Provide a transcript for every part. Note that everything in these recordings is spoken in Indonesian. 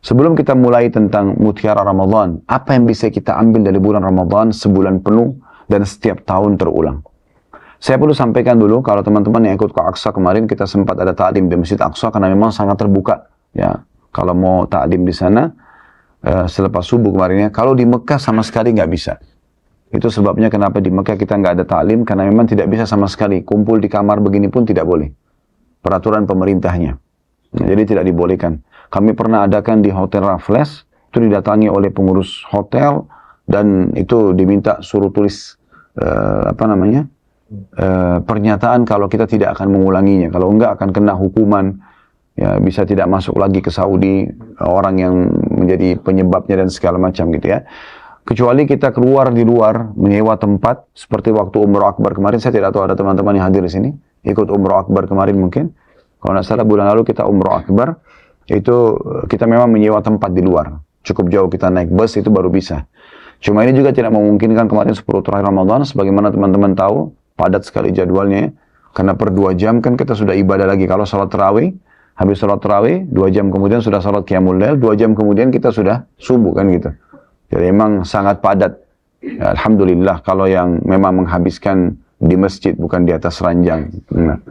Sebelum kita mulai tentang mutiara Ramadan, apa yang bisa kita ambil dari bulan Ramadan sebulan penuh dan setiap tahun terulang? Saya perlu sampaikan dulu, kalau teman-teman yang ikut ke Aqsa kemarin, kita sempat ada ta'lim di Masjid Aqsa karena memang sangat terbuka. Ya, kalau mau ta'lim di sana, selepas subuh kemarinnya, kalau di Mekah sama sekali nggak bisa. Itu sebabnya kenapa di Mekah kita nggak ada ta'lim, karena memang tidak bisa sama sekali. Kumpul di kamar begini pun tidak boleh. Peraturan pemerintahnya. Jadi tidak dibolehkan. Kami pernah adakan di Hotel Raffles, itu didatangi oleh pengurus hotel, dan itu diminta suruh tulis, pernyataan kalau kita tidak akan mengulanginya. Kalau enggak akan kena hukuman, ya bisa tidak masuk lagi ke Saudi, orang yang menjadi penyebabnya dan segala macam gitu ya. Kecuali kita keluar di luar, menyewa tempat, seperti waktu Umrah Akbar kemarin, saya tidak tahu ada teman-teman yang hadir di sini, ikut Umrah Akbar kemarin mungkin. Kalau tidak salah bulan lalu kita Umrah Akbar, itu kita memang menyewa tempat di luar. Cukup jauh kita naik bus itu baru bisa. Cuma ini juga tidak memungkinkan kemarin 10 terakhir Ramadan, sebagaimana teman-teman tahu, padat sekali jadwalnya. Karena per 2 jam kan kita sudah ibadah lagi. Kalau sholat tarawih, habis sholat tarawih, 2 jam kemudian sudah sholat qiyamul lail, 2 jam kemudian kita sudah subuh kan gitu. Jadi memang sangat padat. Ya, alhamdulillah kalau yang memang menghabiskan di masjid, bukan di atas ranjang. Nah.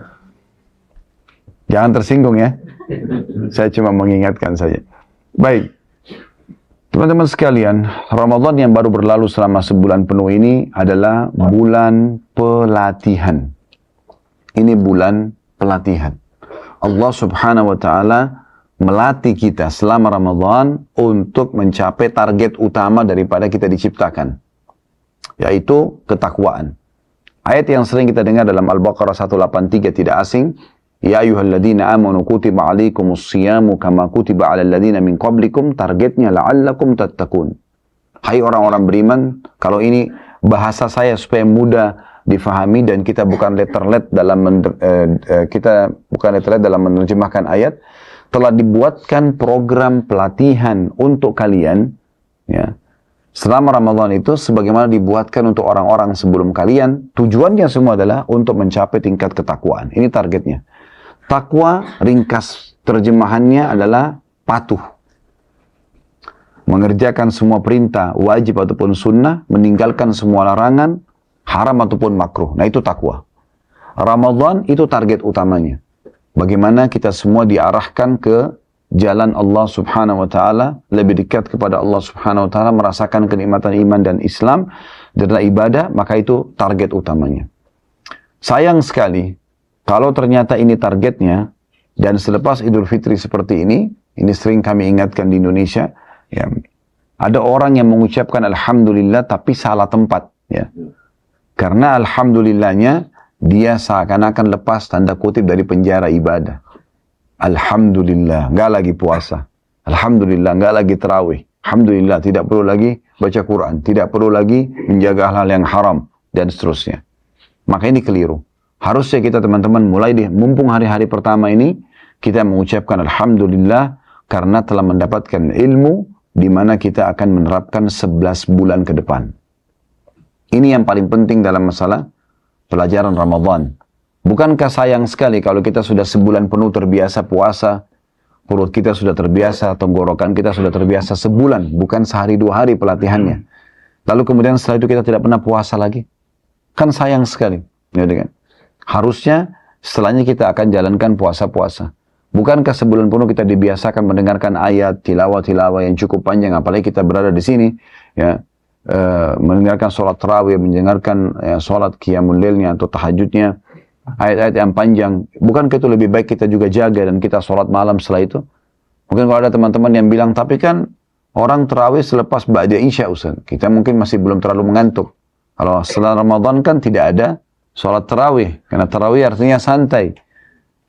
Jangan tersinggung ya. Saya cuma mengingatkan saja. Baik. Teman-teman sekalian, Ramadan yang baru berlalu selama sebulan penuh ini adalah bulan pelatihan. Ini bulan pelatihan. Allah Subhanahu wa taala melatih kita selama Ramadan untuk mencapai target utama daripada kita diciptakan, yaitu ketakwaan. Ayat yang sering kita dengar dalam Al-Baqarah 183 tidak asing. Ya ayyuhalladzina amanu kutiba alaikumus siyamu kama kutiba alal ladzina min qablikum, targetnya la'allakum tattaqun. Hai orang-orang beriman, kalau ini bahasa saya supaya mudah difahami dan kita bukan letterlet dalam menerjemahkan ayat, telah dibuatkan program pelatihan untuk kalian ya. Selama Ramadan itu sebagaimana dibuatkan untuk orang-orang sebelum kalian, tujuannya semua adalah untuk mencapai tingkat ketakwaan. Ini targetnya. Takwa, ringkas terjemahannya adalah patuh. Mengerjakan semua perintah, wajib ataupun sunnah, meninggalkan semua larangan, haram ataupun makruh. Nah itu takwa. Ramadan itu target utamanya. Bagaimana kita semua diarahkan ke jalan Allah Subhanahu wa taala, lebih dekat kepada Allah Subhanahu wa taala, merasakan kenikmatan iman dan Islam adalah ibadah, maka itu target utamanya. Sayang sekali kalau ternyata ini targetnya, dan selepas Idul Fitri seperti ini sering kami ingatkan di Indonesia, ya, ada orang yang mengucapkan Alhamdulillah tapi salah tempat. Ya. Karena Alhamdulillahnya, dia seakan-akan lepas tanda kutip dari penjara ibadah. Alhamdulillah, nggak lagi puasa. Alhamdulillah, nggak lagi tarawih. Alhamdulillah, tidak perlu lagi baca Quran. Tidak perlu lagi menjaga hal-hal yang haram, dan seterusnya. Maka ini keliru. Harusnya kita teman-teman mulai mumpung hari-hari pertama ini, kita mengucapkan Alhamdulillah karena telah mendapatkan ilmu di mana kita akan menerapkan 11 bulan ke depan. Ini yang paling penting dalam masalah pelajaran Ramadan. Bukankah sayang sekali kalau kita sudah sebulan penuh terbiasa puasa, perut kita sudah terbiasa, tenggorokan kita sudah terbiasa sebulan, bukan sehari 2 hari pelatihannya. Lalu kemudian setelah itu kita tidak pernah puasa lagi. Kan sayang sekali. Ya, kan? Harusnya setelahnya kita akan jalankan puasa-puasa. Bukankah sebulan penuh kita dibiasakan mendengarkan ayat, tilawah-tilawah yang cukup panjang, apalagi kita berada di sini, ya, mendengarkan sholat tarawih, mendengarkan sholat qiyamul lailnya atau tahajudnya, ayat-ayat yang panjang. Bukankah itu lebih baik kita juga jaga dan kita sholat malam setelah itu? Mungkin kalau ada teman-teman yang bilang, tapi kan orang tarawih selepas ba'da isya, Ustaz. Kita mungkin masih belum terlalu mengantuk. Kalau setelah Ramadan kan tidak ada sholat tarawih, karena tarawih artinya santai.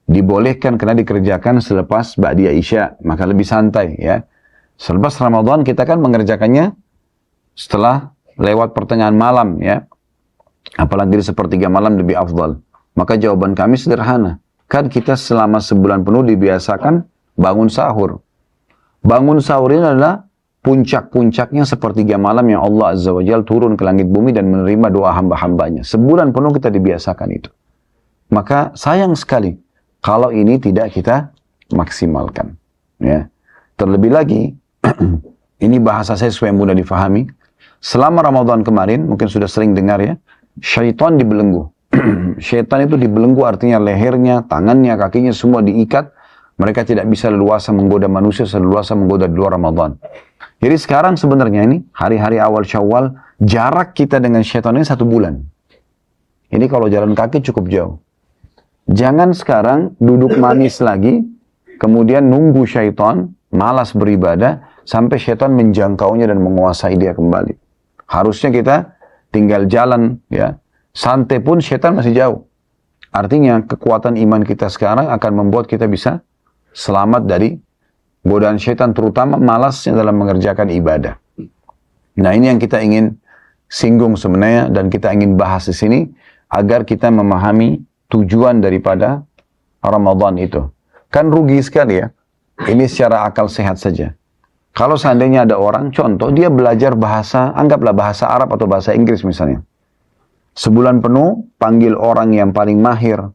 Dibolehkan karena dikerjakan selepas ba'da isya, maka lebih santai ya. Selepas Ramadan kita kan mengerjakannya setelah lewat pertengahan malam ya. Apalagi di sepertiga malam lebih afdal. Maka jawaban kami sederhana. Kan kita selama sebulan penuh dibiasakan bangun sahur. Bangun sahur ini adalah puncak-puncaknya sepertiga malam yang Allah Azza wa Jalla turun ke langit bumi dan menerima doa hamba-hambanya. Sebulan penuh kita dibiasakan itu. Maka sayang sekali kalau ini tidak kita maksimalkan. Ya. Terlebih lagi, ini bahasa saya supaya mudah difahami. Selama Ramadan kemarin, mungkin sudah sering dengar ya, syaitan dibelenggu. Syaitan itu dibelenggu artinya lehernya, tangannya, kakinya semua diikat. Mereka tidak bisa leluasa menggoda manusia, leluasa menggoda di luar Ramadan. Jadi sekarang sebenarnya ini, hari-hari awal Syawal, jarak kita dengan syaitan ini 1 bulan. Ini kalau jalan kaki cukup jauh. Jangan sekarang duduk manis lagi, kemudian nunggu syaitan, malas beribadah, sampai syaitan menjangkaunya dan menguasai dia kembali. Harusnya kita tinggal jalan, ya. Santai pun syaitan masih jauh. Artinya kekuatan iman kita sekarang akan membuat kita bisa selamat dari godaan syaitan, terutama malasnya dalam mengerjakan ibadah. Nah, ini yang kita ingin singgung sebenarnya dan kita ingin bahas di sini agar kita memahami tujuan daripada Ramadan itu. Kan rugi sekali ya. Ini secara akal sehat saja. Kalau seandainya ada orang, contoh dia belajar bahasa, anggaplah bahasa Arab atau bahasa Inggris misalnya. Sebulan penuh panggil orang yang paling mahir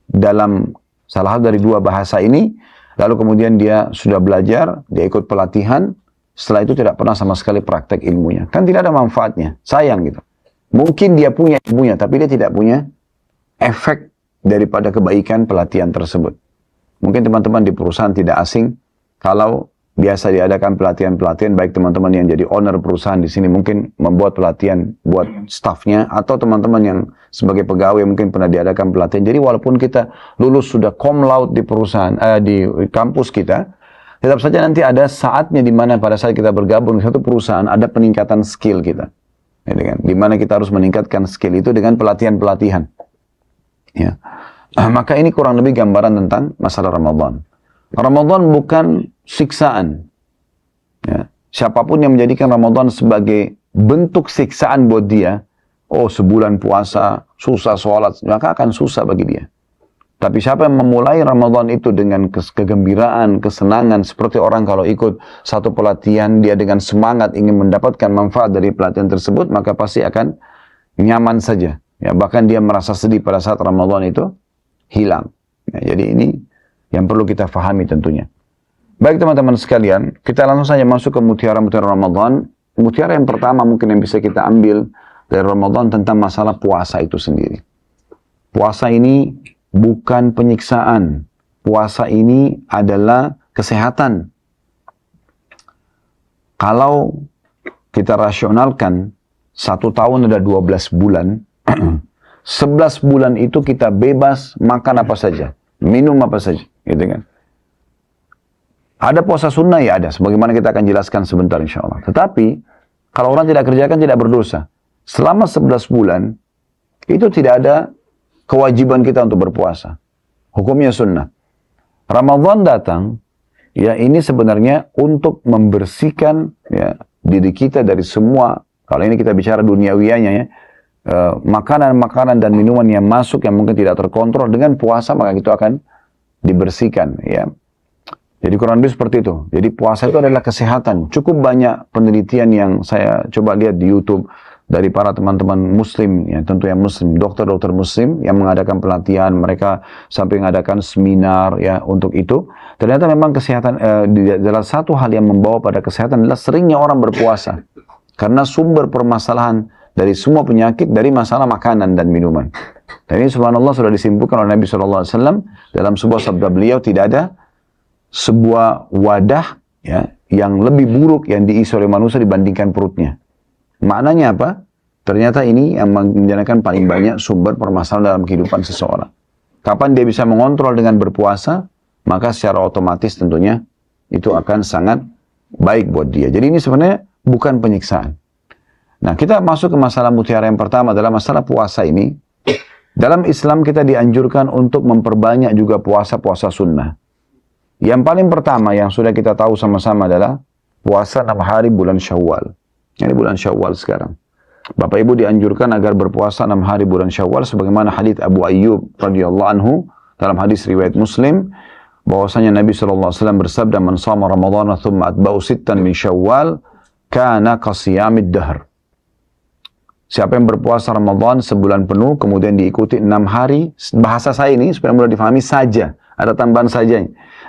dalam salah satu dari 2 bahasa ini. Lalu kemudian dia sudah belajar, dia ikut pelatihan, setelah itu tidak pernah sama sekali praktek ilmunya. Kan tidak ada manfaatnya, sayang gitu. Mungkin dia punya ilmunya, tapi dia tidak punya efek daripada kebaikan pelatihan tersebut. Mungkin teman-teman di perusahaan tidak asing, kalau biasa diadakan pelatihan-pelatihan, baik teman-teman yang jadi owner perusahaan di sini mungkin membuat pelatihan buat staffnya, atau teman-teman yang sebagai pegawai mungkin pernah diadakan pelatihan. Jadi walaupun kita lulus sudah cum laude di perusahaan, di kampus kita, tetap saja nanti ada saatnya di mana pada saat kita bergabung di satu perusahaan ada peningkatan skill kita, ya, di mana kita harus meningkatkan skill itu dengan pelatihan-pelatihan. Ya. Maka ini kurang lebih gambaran tentang masalah Ramadan. Ramadan bukan siksaan. Ya. Siapapun yang menjadikan Ramadan sebagai bentuk siksaan buat dia, oh sebulan puasa, susah sholat, maka akan susah bagi dia. Tapi siapa yang memulai Ramadan itu dengan kegembiraan, kesenangan, seperti orang kalau ikut satu pelatihan, dia dengan semangat ingin mendapatkan manfaat dari pelatihan tersebut, maka pasti akan nyaman saja. Ya, bahkan dia merasa sedih pada saat Ramadan itu hilang. Ya, jadi ini yang perlu kita fahami tentunya. Baik teman-teman sekalian, kita langsung saja masuk ke mutiara-mutiara Ramadan. Mutiara yang pertama mungkin yang bisa kita ambil dari Ramadan tentang masalah puasa itu sendiri. Puasa ini bukan penyiksaan. Puasa ini adalah kesehatan. Kalau kita rasionalkan, 1 tahun ada 12 bulan, 11 bulan itu kita bebas makan apa saja, minum apa saja, gitu kan. Ada puasa sunnah ya ada, sebagaimana kita akan jelaskan sebentar insya Allah. Tetapi kalau orang tidak kerjakan tidak berdosa. Selama 11 bulan itu tidak ada kewajiban kita untuk berpuasa. Hukumnya sunnah. Ramadan datang, ya ini sebenarnya untuk membersihkan ya diri kita dari semua. Kalau ini kita bicara duniawianya ya, makanan-makanan dan minuman yang masuk yang mungkin tidak terkontrol, dengan puasa maka itu akan dibersihkan ya. Jadi kurang lebih seperti itu. Jadi puasa itu adalah kesehatan. Cukup banyak penelitian yang saya coba lihat di YouTube dari para teman-teman muslim, ya tentu yang muslim, dokter-dokter muslim yang mengadakan pelatihan, mereka sampai mengadakan seminar ya untuk itu. Ternyata memang kesehatan, adalah satu hal yang membawa pada kesehatan adalah seringnya orang berpuasa. Karena sumber permasalahan dari semua penyakit dari masalah makanan dan minuman. Dan ini subhanallah sudah disimpulkan oleh Nabi SAW dalam sebuah sabda beliau, tidak ada sebuah wadah ya yang lebih buruk yang diisi oleh manusia dibandingkan perutnya. Maknanya apa? Ternyata ini yang menjadikan paling banyak sumber permasalahan dalam kehidupan seseorang. Kapan dia bisa mengontrol dengan berpuasa, maka secara otomatis tentunya itu akan sangat baik buat dia. Jadi ini sebenarnya bukan penyiksaan. Nah, kita masuk ke masalah mutiara yang pertama adalah masalah puasa ini. Dalam Islam kita dianjurkan untuk memperbanyak juga puasa-puasa sunnah. Yang paling pertama yang sudah kita tahu sama-sama adalah puasa 6 hari bulan Syawal. Ini bulan Syawal sekarang. Bapak Ibu dianjurkan agar berpuasa 6 hari bulan Syawal sebagaimana hadits Abu Ayyub radhiyallahu anhu dalam hadis riwayat Muslim bahwasanya Nabi sallallahu alaihi wasallam bersabda, "Man shama Ramadhana tsumma atba'u sittan min Syawal kana qasiyamid dahr." Siapa yang berpuasa Ramadan sebulan penuh kemudian diikuti 6 hari, bahasa saya ini supaya mudah difahami saja. ada tambahan saja.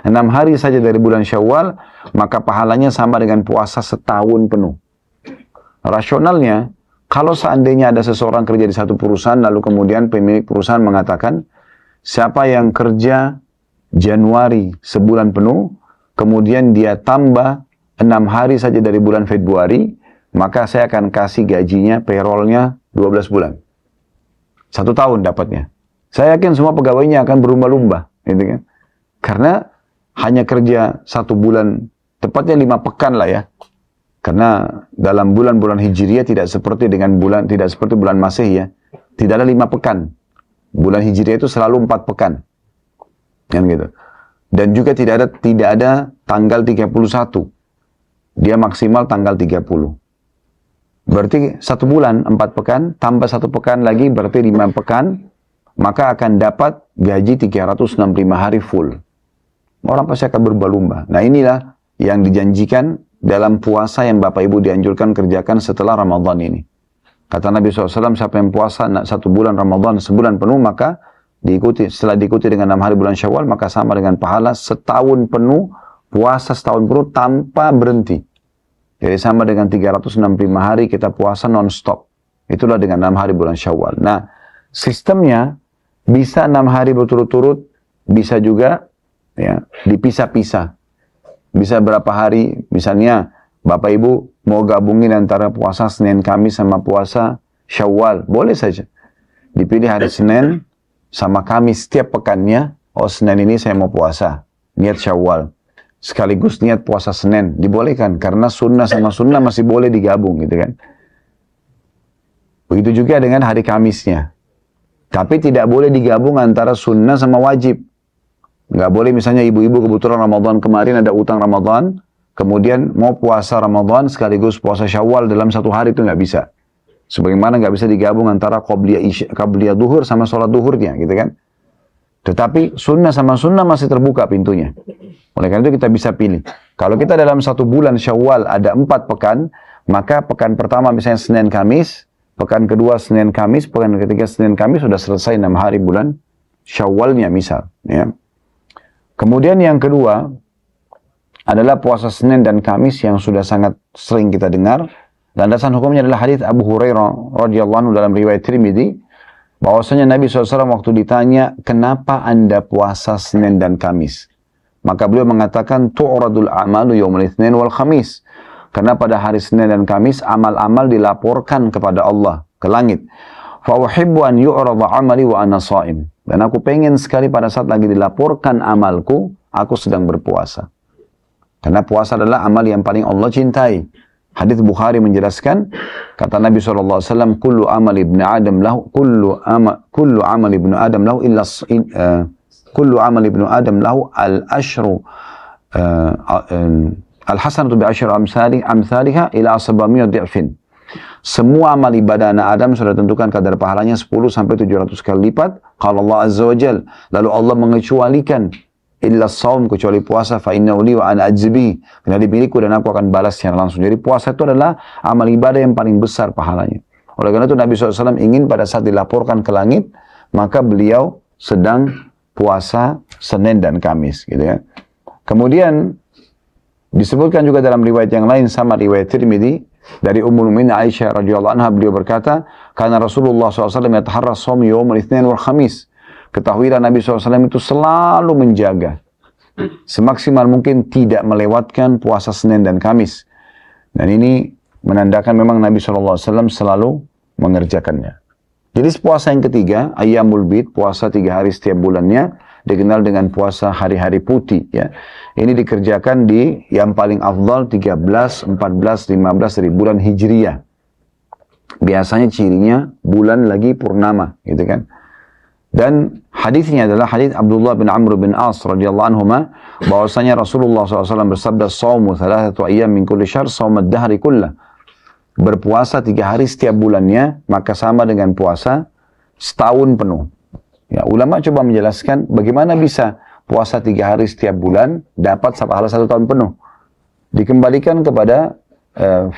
6 hari saja dari bulan Syawal, maka pahalanya sama dengan puasa setahun penuh. Rasionalnya, kalau seandainya ada seseorang kerja di satu perusahaan, lalu kemudian pemilik perusahaan mengatakan, siapa yang kerja Januari sebulan penuh, kemudian dia tambah 6 hari saja dari bulan Februari, maka saya akan kasih gajinya, payrollnya 12 bulan. 1 tahun dapatnya. Saya yakin semua pegawainya akan berlumba-lumba. Gitu kan? Karena hanya kerja 1 bulan, tepatnya 5 pekan lah ya. Karena dalam bulan-bulan Hijriah tidak seperti bulan Masehi ya. Tidak ada 5 pekan. Bulan Hijriah itu selalu 4 pekan. Kan gitu. Dan juga tidak ada tanggal 31. Dia maksimal tanggal 30. Berarti 1 bulan 4 pekan, tambah 1 pekan lagi berarti 5 pekan, maka akan dapat gaji 365 hari full. Orang pasti akan berlomba-lumba. Nah inilah yang dijanjikan dalam puasa yang Bapak Ibu dianjurkan kerjakan setelah Ramadan ini. Kata Nabi SAW, siapa yang puasa 1 bulan Ramadan, sebulan penuh, maka setelah diikuti dengan 6 hari bulan Syawal, maka sama dengan pahala setahun penuh, puasa setahun penuh tanpa berhenti. Jadi sama dengan 365 hari kita puasa non-stop. Itulah dengan 6 hari bulan Syawal. Nah, sistemnya bisa 6 hari berturut-turut, bisa juga ya dipisah-pisah. Bisa berapa hari, misalnya Bapak Ibu mau gabungin antara puasa Senin Kamis sama puasa Syawal, boleh saja. Dipilih hari Senin sama Kamis setiap pekannya, oh Senin ini saya mau puasa, niat Syawal. Sekaligus niat puasa Senin, dibolehkan. Karena sunnah sama sunnah masih boleh digabung gitu kan. Begitu juga dengan hari Kamisnya. Tapi tidak boleh digabung antara sunnah sama wajib. Nggak boleh misalnya ibu-ibu kebetulan Ramadan kemarin ada utang Ramadan, kemudian mau puasa Ramadan sekaligus puasa Syawal dalam 1 hari, itu nggak bisa. Sebagaimana nggak bisa digabung antara qabliyah duhur sama sholat duhurnya gitu kan. Tetapi sunnah sama sunnah masih terbuka pintunya. Oleh karena itu kita bisa pilih. Kalau kita dalam 1 bulan Syawal ada 4 pekan, maka pekan pertama misalnya Senin Kamis, pekan kedua Senin Kamis, pekan ketiga Senin Kamis, sudah selesai 6 hari bulan Syawalnya misal. Ya. Kemudian yang kedua adalah puasa Senin dan Kamis yang sudah sangat sering kita dengar. Landasan hukumnya adalah hadis Abu Hurairah radhiyallahu anhu dalam riwayat Tirmidzi, bahwasanya Nabi SAW waktu ditanya, kenapa Anda puasa Senin dan Kamis? Maka beliau mengatakan, tu'radul a'malu yawmul itsnin wal khamis. Karena pada hari Senin dan Kamis, amal-amal dilaporkan kepada Allah, ke langit. Fa uhibbu an yu'rada 'amali wa ana sha'im. Dan aku pengen sekali pada saat lagi dilaporkan amalku, aku sedang berpuasa. Karena puasa adalah amal yang paling Allah cintai. Hadis Bukhari menjelaskan, kata Nabi SAW, kullu amal ibn Adam lahu, kullu amal ibn Adam lahu illa kullu amal ibnu Adam lahu al-ashru al-hasanatu bi asyri amsalha ila 700 dhifin. Semua amal ibadah anak Adam sudah tentukan kadar pahalanya 10 sampai 700 kali lipat. Qala Allah Azza wa Jal, lalu Allah mengecualikan illa shaum, kecuali puasa, fa innahu li wa ana ajzi, karena dimiliku dan aku akan balas secara langsung. Jadi puasa itu adalah amal ibadah yang paling besar pahalanya. Oleh karena itu Nabi SAW ingin pada saat dilaporkan ke langit, maka beliau sedang puasa Senin dan Kamis gitu ya. Kemudian disebutkan juga dalam riwayat yang lain sama riwayat Tirmidzi dari Ummul Mukminin Aisyah radhiyallahu anha, beliau berkata, karena Rasulullah SAW yataharra shaum yaumul itsnin wal khamis. Ketahuilah Nabi SAW itu selalu menjaga semaksimal mungkin tidak melewatkan puasa Senin dan Kamis. Dan ini menandakan memang Nabi SAW selalu mengerjakannya. Jadi puasa yang ketiga, Ayyamul Bid, puasa 3 hari setiap bulannya, dikenal dengan puasa hari-hari putih. Ya. Ini dikerjakan di yang paling afdal 13, 14, 15 dari bulan Hijriah. Biasanya cirinya bulan lagi purnama, gitu kan. Dan hadisnya adalah hadis Abdullah bin Amr bin As radhiyallahu anhuma, bahwasanya Rasulullah SAW bersabda, "Shaumu 3 ayyam min kulli syahr, shaumad dahri kullah." Berpuasa 3 hari setiap bulannya, maka sama dengan puasa setahun penuh. Ya, ulama coba menjelaskan bagaimana bisa puasa 3 hari setiap bulan dapat pahala 1 tahun penuh. Dikembalikan kepada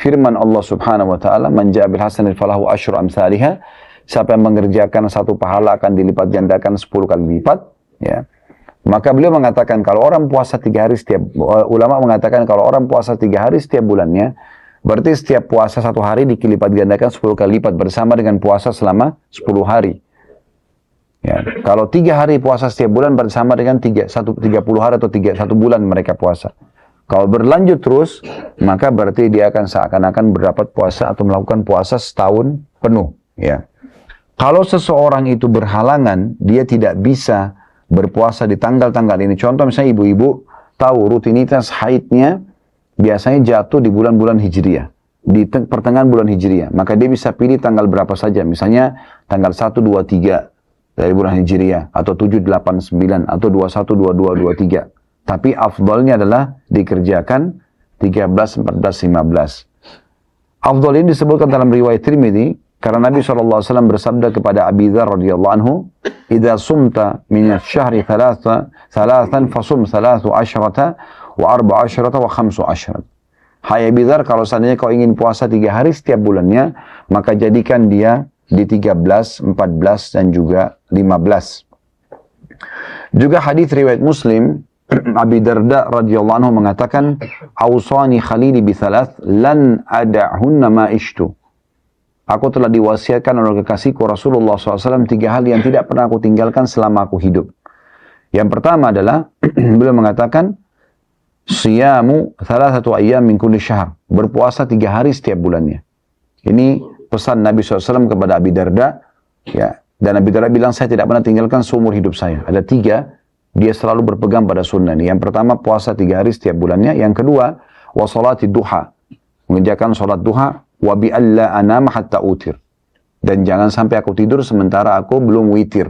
firman Allah Subhanahu wa taala, "Man ja'a bil hasanati falahu asyru amsalha." Siapa yang mengerjakan 1 pahala akan dilipat gandakan 10 kali lipat, ya. Maka beliau mengatakan kalau orang puasa 3 hari setiap, ulama mengatakan kalau orang puasa 3 hari setiap bulannya, berarti setiap puasa 1 hari dilipat gandakan 10 kali lipat bersama dengan puasa selama 10 hari. Ya, kalau 3 hari puasa setiap bulan bersama dengan 30 hari atau 1 bulan mereka puasa. Kalau berlanjut terus, maka berarti dia akan seakan-akan berdapat puasa atau melakukan puasa setahun penuh. Ya. Kalau seseorang itu berhalangan, dia tidak bisa berpuasa di tanggal-tanggal ini. Contoh misalnya ibu-ibu tahu rutinitas haidnya biasanya jatuh di bulan-bulan Hijriah. Di pertengahan bulan Hijriah. Maka dia bisa pilih tanggal berapa saja. Misalnya tanggal 1, 2, 3 dari bulan Hijriah. Atau 7, 8, 9. Atau 21, 22, 23. Tapi afdalnya adalah dikerjakan 13, 14, 15. Afdal ini disebutkan dalam riwayat Tirmidzi karena Nabi SAW bersabda kepada Abi Dzar radhiyallahu anhu, "Idza sumta min asy-syahri thalathan fasum 13 wa 14 wa 15." Hai Abi Dzar, kalau seandainya kau ingin puasa 3 hari setiap bulannya, maka jadikan dia di 13, 14 dan juga 15. Juga hadis riwayat Muslim, Abi Darda radhiyallahu anhu mengatakan, "Awsani khalili bi thalath lan ada'hunna ma ishtu." Aku telah diwasiatkan oleh kekasihku Rasulullah SAW 3 hal yang tidak pernah aku tinggalkan selama aku hidup. Yang pertama adalah beliau mengatakan siyamu thalathatu ayyam min kulli syahr, berpuasa 3 hari setiap bulannya. Ini pesan Nabi SAW kepada Abi Darda, ya. Dan Abi Darda bilang saya tidak pernah tinggalkan seumur hidup saya. Ada 3, dia selalu berpegang pada sunnah ini. Yang pertama puasa 3 hari setiap bulannya. Yang kedua wa salati duha, mengerjakan salat duha. Wa bi alla anam hatta utir, dan jangan sampai aku tidur sementara aku belum witir.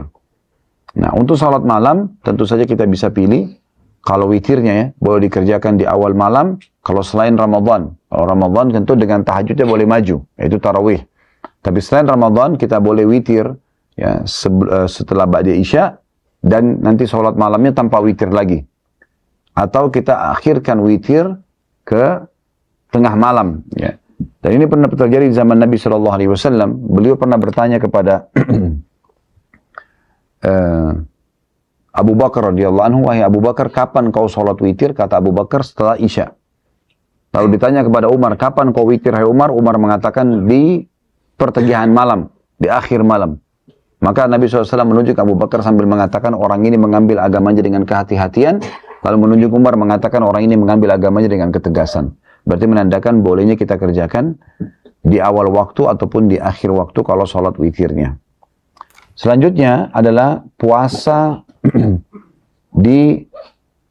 Nah, untuk salat malam tentu saja kita bisa pilih. Kalau witirnya ya boleh dikerjakan di awal malam. Kalau selain Ramadan, kalau Ramadan tentu dengan tahajudnya boleh maju, yaitu tarawih. Tapi selain Ramadan kita boleh witir ya setelah ba'da isya, dan nanti salat malamnya tanpa witir lagi. Atau kita akhirkan witir ke tengah malam ya. Dan ini pernah terjadi di zaman Nabi SAW. Beliau pernah bertanya kepada Abu Bakar radhiyallahu anhu, "Wahai Abu Bakar, kapan kau sholat witir?" Kata Abu Bakar, "Setelah Isya." Lalu ditanya kepada Umar, "Kapan kau witir, hai Umar?" Umar mengatakan, "Di pertengahan malam, di akhir malam." Maka Nabi SAW menunjuk Abu Bakar sambil mengatakan, "Orang ini mengambil agamanya dengan kehati-hatian." Lalu menunjuk Umar mengatakan, "Orang ini mengambil agamanya dengan ketegasan." Berarti menandakan bolehnya kita kerjakan di awal waktu ataupun di akhir waktu kalau sholat witirnya. Selanjutnya adalah puasa di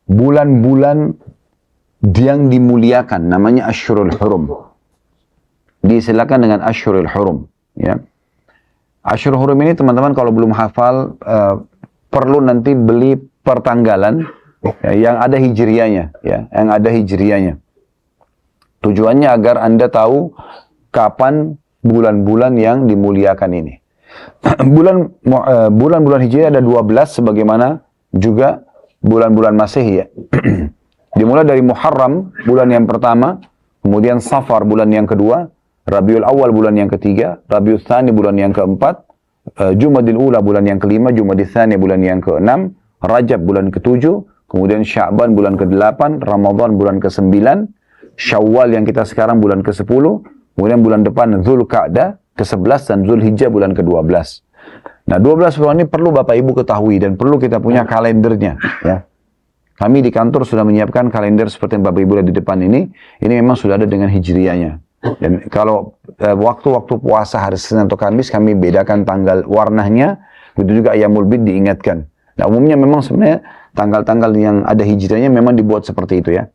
bulan-bulan yang dimuliakan, namanya Ashhurul Hurum. Disilakan dengan Ashhurul Hurum. Ya. Ashhurul Hurum ini teman-teman kalau belum hafal, perlu nanti beli pertanggalan ya, yang ada hijriahnya. Ya, yang ada hijriahnya. Tujuannya agar Anda tahu kapan bulan-bulan yang dimuliakan ini. Bulan-bulan Hijriah ada 12 sebagaimana juga bulan-bulan Masehi ya. Dimulai dari Muharram bulan yang pertama, kemudian Safar bulan yang kedua, Rabiul Awal bulan yang ketiga, Rabiul Tsani bulan yang keempat, Jumadil Ula bulan yang kelima, Jumadil Tsani bulan yang keenam, Rajab bulan ketujuh, kemudian Sya'ban bulan ke-8, Ramadan bulan ke-9, Syawal yang kita sekarang bulan ke-10, kemudian bulan depan Dzulqa'dah ke-11 dan Dzulhijjah bulan ke-12. Nah, 12 bulan ini perlu Bapak Ibu ketahui dan perlu kita punya kalendernya ya. Kami di kantor sudah menyiapkan kalender seperti yang Bapak Ibu lihat di depan ini. Ini memang sudah ada dengan hijriahnya. Dan kalau waktu-waktu puasa hari Senin atau Kamis kami bedakan tanggal warnanya, begitu juga Ayyamul Bid diingatkan. Nah, umumnya memang sebenarnya tanggal-tanggal yang ada hijriahnya memang dibuat seperti itu ya.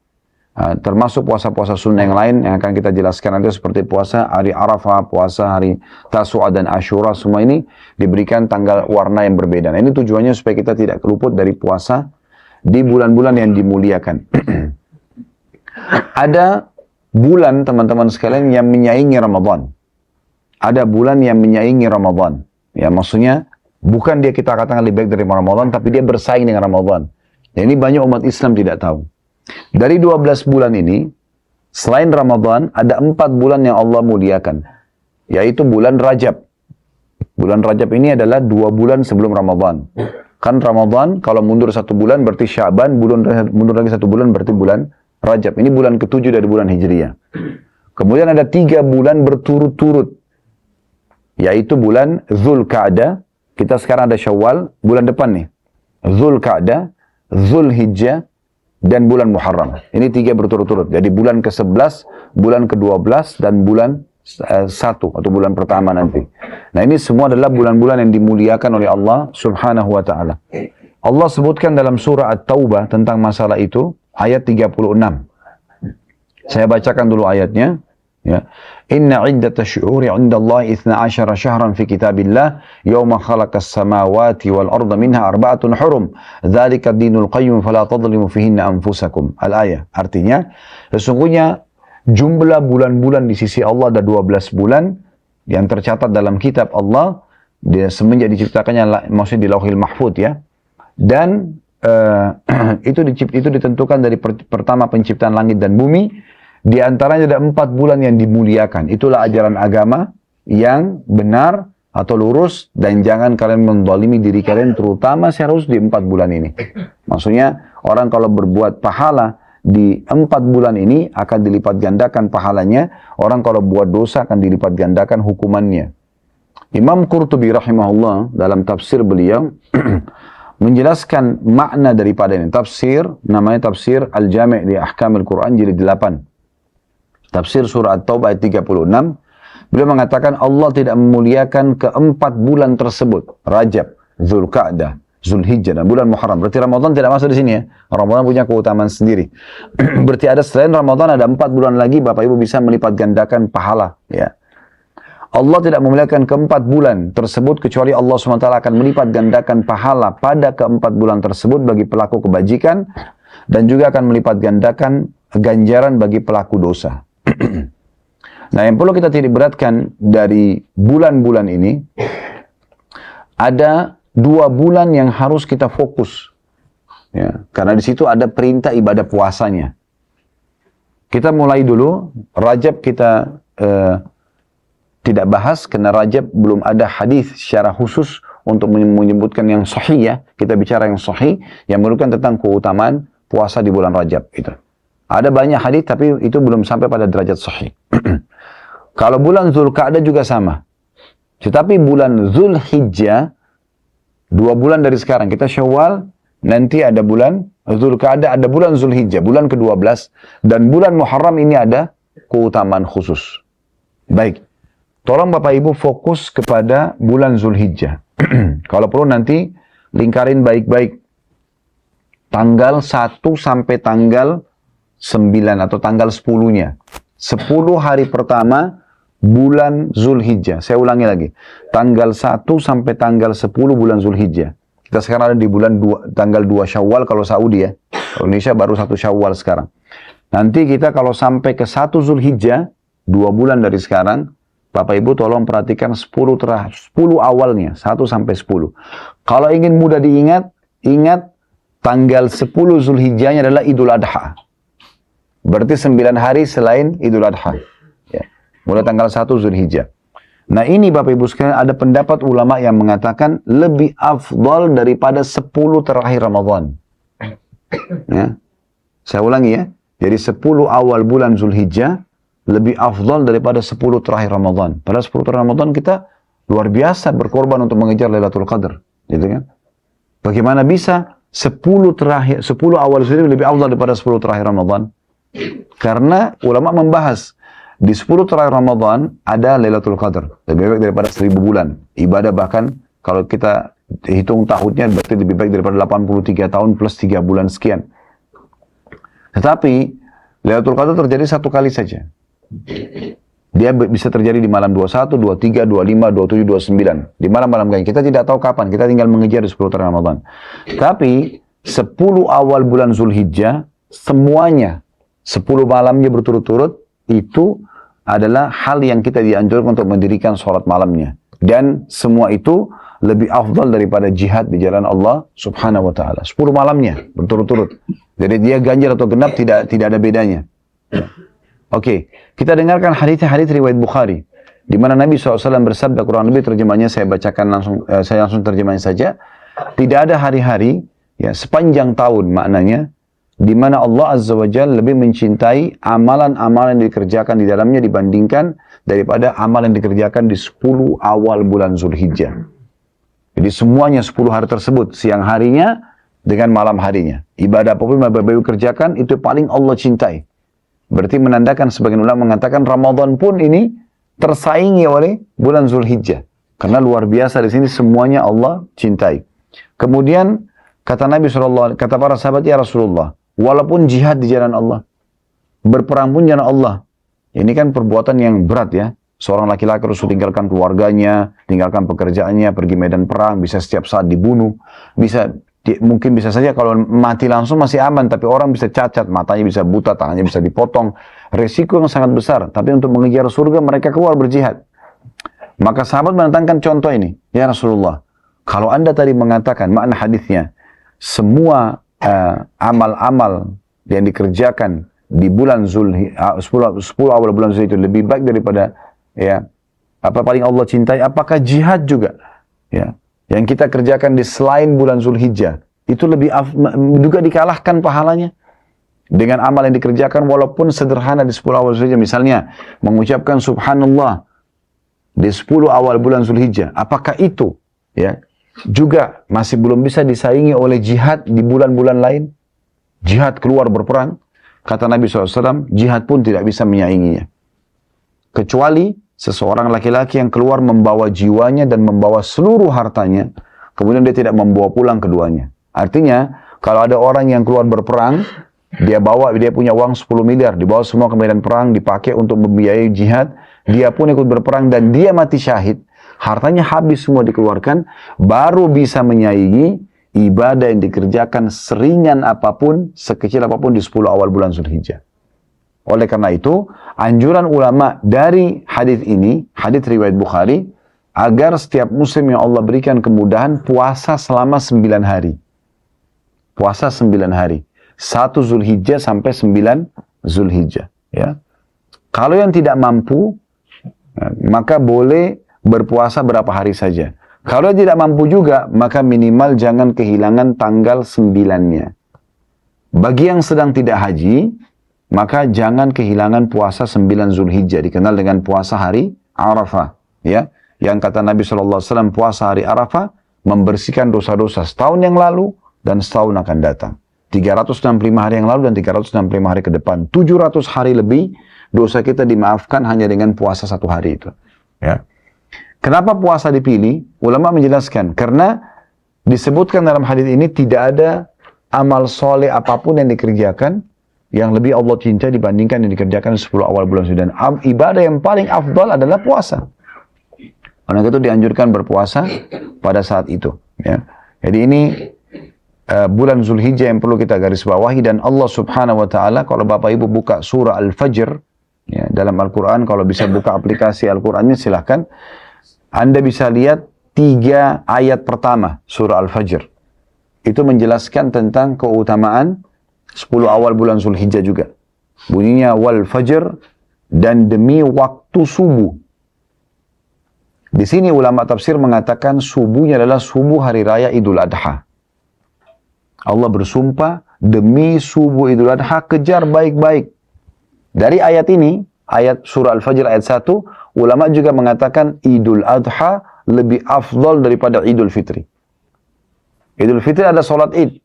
Termasuk puasa-puasa sunnah yang lain yang akan kita jelaskan nanti seperti puasa hari Arafah, puasa hari Tasu'a dan Ashura, semua ini diberikan tanggal warna yang berbeda. Nah, ini tujuannya supaya kita tidak keluput dari puasa di bulan-bulan yang dimuliakan. Ada bulan teman-teman sekalian yang menyaingi Ramadan. Ada bulan yang menyaingi Ramadan. Ya, maksudnya bukan dia kita katakan lebih baik dari Ramadan, tapi dia bersaing dengan Ramadan. Dan ini banyak umat Islam tidak tahu. Dari 12 bulan ini, selain Ramadan, ada 4 bulan yang Allah muliakan. Yaitu bulan Rajab. Bulan Rajab ini adalah 2 bulan sebelum Ramadan. Kan Ramadan kalau mundur 1 bulan berarti Syaban, mundur lagi 1 bulan berarti bulan Rajab. Ini bulan ke-7 dari bulan Hijriah. Kemudian ada 3 bulan berturut-turut, yaitu bulan Zulqa'dah. Kita sekarang ada Syawal, bulan depan nih. Zulqa'dah, Zulhijjah, dan bulan Muharram. Ini 3 berturut-turut. Jadi bulan ke-11, bulan ke-12, dan bulan 1 atau bulan pertama nanti. Nah ini semua adalah bulan-bulan yang dimuliakan oleh Allah subhanahu wa ta'ala. Allah sebutkan dalam surah At-Taubah tentang masalah itu, ayat 36. Saya bacakan dulu ayatnya. Ya. Inna iddata syuhuri indallahi 12 syahran fi kitabillah yawma khalaqas samawati wal arda minha arba'atun hurum dzalika ad-dinul qayyim fala tadhlimu fihinna anfusakum. Al-ayah. Artinya, sesungguhnya jumlah bulan-bulan di sisi Allah ada 12 bulan yang tercatat dalam kitab Allah semenjak diciptakannya, maksudnya di Lauhil Mahfuz ya. Dan itu ditentukan dari pertama penciptaan langit dan bumi. Di antaranya ada 4 bulan yang dimuliakan. Itulah ajaran agama yang benar atau lurus, dan jangan kalian menzalimi diri kalian terutama secara khusus di 4 bulan ini. Maksudnya orang kalau berbuat pahala di 4 bulan ini akan dilipat gandakan pahalanya. Orang kalau buat dosa akan dilipat gandakan hukumannya. Imam Qurtubi rahimahullah dalam tafsir beliau menjelaskan makna daripada ini. Tafsir, namanya tafsir Al-Jami' li Ahkamil Quran jilid 8. Tafsir surah At-Taubah ayat 36. Beliau mengatakan Allah tidak memuliakan ke-4 bulan tersebut. Rajab, Zulqa'dah, Zulhijjah, dan bulan Muharram. Berarti Ramadan tidak masuk di sini ya. Ramadan punya keutamaan sendiri. Berarti ada selain Ramadan ada 4 bulan lagi Bapak Ibu bisa melipat gandakan pahala. Ya. Allah tidak memuliakan ke-4 bulan tersebut kecuali Allah SWT akan melipat gandakan pahala pada ke-4 bulan tersebut bagi pelaku kebajikan, dan juga akan melipat gandakan ganjaran bagi pelaku dosa. Nah, yang perlu kita titik beratkan dari bulan-bulan ini, ada 2 bulan yang harus kita fokus. Ya, karena di situ ada perintah ibadah puasanya. Kita mulai dulu, Rajab kita tidak bahas, karena Rajab belum ada hadis secara khusus untuk menyebutkan yang sahih ya. Kita bicara yang sahih, yang menunjukkan tentang keutamaan puasa di bulan Rajab itu. Ada banyak hadis tapi itu belum sampai pada derajat sahih. Kalau bulan Zulqa'dah juga sama. Tetapi bulan Zulhijjah 2 bulan dari sekarang, kita Syawal, nanti ada bulan Zulqa'dah, ada bulan Zulhijjah, bulan ke-12, dan bulan Muharram ini ada keutamaan khusus. Baik. Tolong Bapak Ibu fokus kepada bulan Zulhijjah. Kalau perlu nanti lingkarin baik-baik. Tanggal 1 sampai tanggal 9 atau tanggal 10-nya. 10 hari pertama bulan Zulhijjah. Saya ulangi lagi. Tanggal 1 sampai tanggal 10 bulan Zulhijjah. Kita sekarang ada di bulan tanggal 2 Syawal kalau Saudi ya. Kalau Indonesia baru 1 Syawal sekarang. Nanti kita kalau sampai ke 1 Zulhijjah, 2 bulan dari sekarang, Bapak Ibu tolong perhatikan 10 awalnya, 1 sampai 10. Kalau ingin mudah diingat, ingat tanggal 10 Zulhijjahnya adalah Idul Adha. Berarti 9 hari selain Idul Adha. Ya. Mulai tanggal 1 Zulhijjah. Nah ini Bapak Ibu sekalian, ada pendapat ulama yang mengatakan lebih afdal daripada 10 terakhir Ramadan. Ya. Saya ulangi ya. Jadi 10 awal bulan Zulhijjah lebih afdal daripada 10 terakhir Ramadan. Pada 10 terakhir Ramadan kita luar biasa berkorban untuk mengejar Lailatul Qadar. Gitu kan? Bagaimana bisa 10 awal Zulhijjah lebih afdal daripada 10 terakhir Ramadan? Karena ulama membahas di 10 terakhir Ramadan ada Lailatul Qadar, lebih baik daripada 1000 bulan ibadah. Bahkan kalau kita hitung tahunnya berarti lebih baik daripada 83 tahun plus 3 bulan sekian. Tetapi Lailatul Qadar terjadi 1 kali saja. Dia bisa terjadi di malam 21, 23, 25, 27, 29. Di malam-malam kayak kita tidak tahu kapan, kita tinggal mengejar di 10 terakhir Ramadan. Tapi 10 awal bulan Zulhijjah semuanya 10 malamnya berturut-turut, itu adalah hal yang kita dianjurkan untuk mendirikan sholat malamnya. Dan semua itu lebih afdal daripada jihad di jalan Allah subhanahu wa ta'ala. 10 malamnya berturut-turut. Jadi dia ganjil atau genap tidak ada bedanya. Oke, kita dengarkan hadis riwayat Bukhari. Di mana Nabi SAW bersabda, kurang lebih terjemahnya saya bacakan langsung, saya langsung terjemahnya saja. Tidak ada hari-hari ya sepanjang tahun maknanya di mana Allah Azza wa Jalla lebih mencintai amalan-amalan yang dikerjakan di dalamnya dibandingkan daripada amalan yang dikerjakan di 10 awal bulan Zulhijjah. Jadi semuanya 10 hari tersebut, siang harinya dengan malam harinya. Ibadah apapun yang Bapak Ibu kerjakan, itu paling Allah cintai. Berarti menandakan, sebagian ulama mengatakan Ramadan pun ini tersaingi oleh bulan Zulhijjah. Karena luar biasa di sini semuanya Allah cintai. Kemudian kata Nabi SAW, kata para sahabat, ya Rasulullah, walaupun jihad di jalan Allah, berperang pun jalan Allah, ini kan perbuatan yang berat ya. Seorang laki-laki harus tinggalkan keluarganya, tinggalkan pekerjaannya, pergi medan perang, bisa setiap saat dibunuh, mungkin bisa saja kalau mati langsung masih aman, tapi orang bisa cacat, matanya bisa buta, tangannya bisa dipotong, resiko yang sangat besar. Tapi untuk mengejar surga mereka keluar berjihad. Maka sahabat menentangkan contoh ini, ya Rasulullah, kalau anda tadi mengatakan makna hadisnya, semua amal-amal yang dikerjakan di bulan 10 awal bulan Zulhijjah itu lebih baik daripada ya apa paling Allah cintai, apakah jihad juga ya yang kita kerjakan di selain bulan Zulhijjah itu lebih juga dikalahkan pahalanya dengan amal yang dikerjakan walaupun sederhana di 10 awal Zulhijjah, misalnya mengucapkan subhanallah di 10 awal bulan Zulhijjah, apakah itu ya juga masih belum bisa disaingi oleh jihad di bulan-bulan lain? Jihad keluar berperang, kata Nabi SAW, jihad pun tidak bisa menyainginya. Kecuali seseorang laki-laki yang keluar membawa jiwanya dan membawa seluruh hartanya, kemudian dia tidak membawa pulang keduanya. Artinya, kalau ada orang yang keluar berperang, dia punya uang 10 miliar, dibawa semua ke medan perang, dipakai untuk membiayai jihad, dia pun ikut berperang dan dia mati syahid, hartanya habis semua dikeluarkan, baru bisa menyaingi ibadah yang dikerjakan seringan apapun, sekecil apapun di 10 awal bulan Zulhijjah. Oleh karena itu, anjuran ulama dari hadis ini, hadis riwayat Bukhari, agar setiap muslim yang Allah berikan kemudahan puasa selama 9 hari. Puasa 9 hari. 1 Zulhijjah sampai 9 Zulhijjah. Ya. Kalau yang tidak mampu, maka boleh berpuasa berapa hari saja. Kalau tidak mampu juga, maka minimal jangan kehilangan tanggal 9-nya. Bagi yang sedang tidak haji, maka jangan kehilangan puasa 9 Zulhijjah, dikenal dengan puasa hari Arafah. Ya, yang kata Nabi SAW, puasa hari Arafah membersihkan dosa-dosa setahun yang lalu dan setahun akan datang. 365 hari yang lalu dan 365 hari ke depan. 700 hari lebih dosa kita dimaafkan hanya dengan puasa 1 hari itu. Ya. Kenapa puasa dipilih? Ulama menjelaskan, karena disebutkan dalam hadis ini tidak ada amal soleh apapun yang dikerjakan yang lebih Allah cinta dibandingkan yang dikerjakan 10 awal bulan Zulhijjah. Dan ibadah yang paling afdal adalah puasa. Karena itu dianjurkan berpuasa pada saat itu. Ya. Jadi ini bulan Zulhijjah yang perlu kita garis bawahi, dan Allah Subhanahu wa taala, kalau Bapak Ibu buka surah Al-Fajr ya, dalam Al-Qur'an, kalau bisa buka aplikasi Al-Qur'annya silahkan. Anda bisa lihat 3 ayat pertama surah Al-Fajr. Itu menjelaskan tentang keutamaan 10 awal bulan Zulhijjah juga. Bunyinya wal fajr, dan demi waktu subuh. Di sini ulama tafsir mengatakan subuhnya adalah subuh hari raya Idul Adha. Allah bersumpah demi subuh Idul Adha, kejar baik-baik. Dari ayat ini, ayat surah Al-Fajr ayat 1, ulama juga mengatakan Idul Adha lebih afdal daripada Idul Fitri. Idul Fitri ada sholat Id.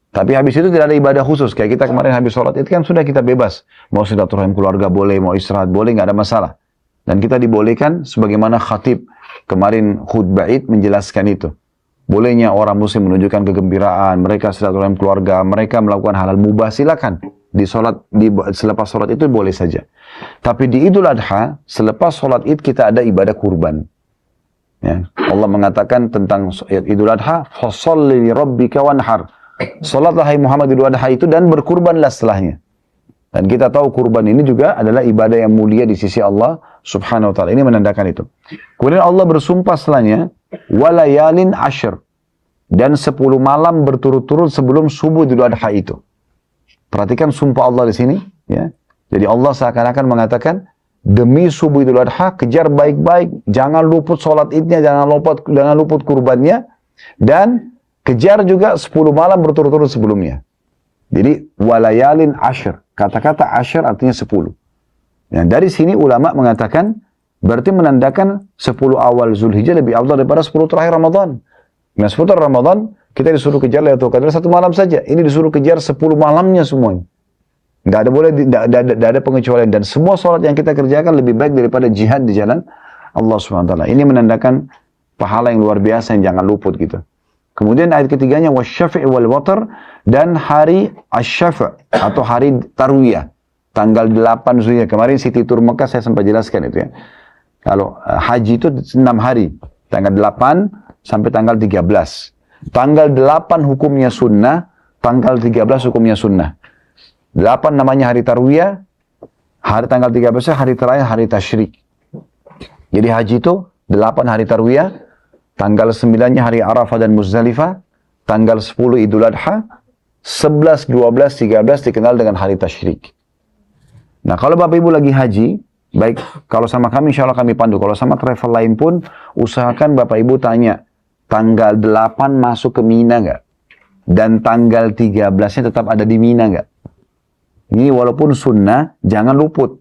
Tapi habis itu tidak ada ibadah khusus. Kayak kita kemarin habis sholat Id kan sudah kita bebas. Mau silaturahim keluarga boleh, mau istirahat boleh, nggak ada masalah. Dan kita dibolehkan sebagaimana khatib kemarin khutbah Id menjelaskan itu. Bolehnya orang muslim menunjukkan kegembiraan, mereka silaturahim keluarga, mereka melakukan halal mubah, silakan. Selepas sholat itu boleh saja. Tapi di Idul Adha, selepas sholat Id kita ada ibadah kurban. Ya. Allah mengatakan tentang Idul Adha, fasalli li rabbika wanhar. Salatlah hai Muhammad Idul Adha itu dan berkurbanlah setelahnya. Dan kita tahu kurban ini juga adalah ibadah yang mulia di sisi Allah Subhanahu wa taala. Ini menandakan itu. Kemudian Allah bersumpah setelahnya, walayalin ashr, dan 10 malam berturut-turut sebelum subuh Idul Adha itu. Perhatikan sumpah Allah di sini, ya. Jadi Allah seakan-akan mengatakan, demi subuh Idul Adha, kejar baik-baik, jangan luput sholat Idnya, jangan luput kurbannya, dan Kejar juga 10 malam berturut-turut sebelumnya. Jadi walayalin asyr. Kata-kata asyr artinya 10. Dan dari sini ulama mengatakan berarti menandakan 10 awal Zulhijjah lebih afdal daripada 10 terakhir Ramadan. Nah 10 terakhir Ramadan kita disuruh kejar Lailatul Qadar 1 malam saja. Ini disuruh kejar 10 malamnya semuanya. Nggak ada pengecualian. Dan semua sholat yang kita kerjakan lebih baik daripada jihad di jalan Allah SWT. Ini menandakan pahala yang luar biasa yang jangan luput gitu. Kemudian ayat ketiganya wasyafi' wal watar, dan hari asy-syafi' atau hari tarwiyah tanggal 8 Zulhijjah. Kemarin Siti Tur Mekah saya sempat jelaskan itu ya. Kalau haji itu 6 hari, tanggal 8 sampai tanggal 13. Tanggal 8 hukumnya sunnah, tanggal 13 hukumnya sunnah. 8 namanya hari tarwiyah, hari tanggal 13 hari terakhir hari tasyrik. Jadi haji itu 8 hari tarwiyah, tanggal 9-nya hari Arafah dan Muzdalifah, tanggal 10 Idul Adha, 11, 12, 13 dikenal dengan hari tasyrik. Nah kalau Bapak Ibu lagi haji, baik kalau sama kami insya Allah kami pandu, kalau sama travel lain pun usahakan Bapak Ibu tanya, tanggal 8 masuk ke Mina nggak? Dan tanggal 13-nya tetap ada di Mina nggak? Ini walaupun sunnah, jangan luput.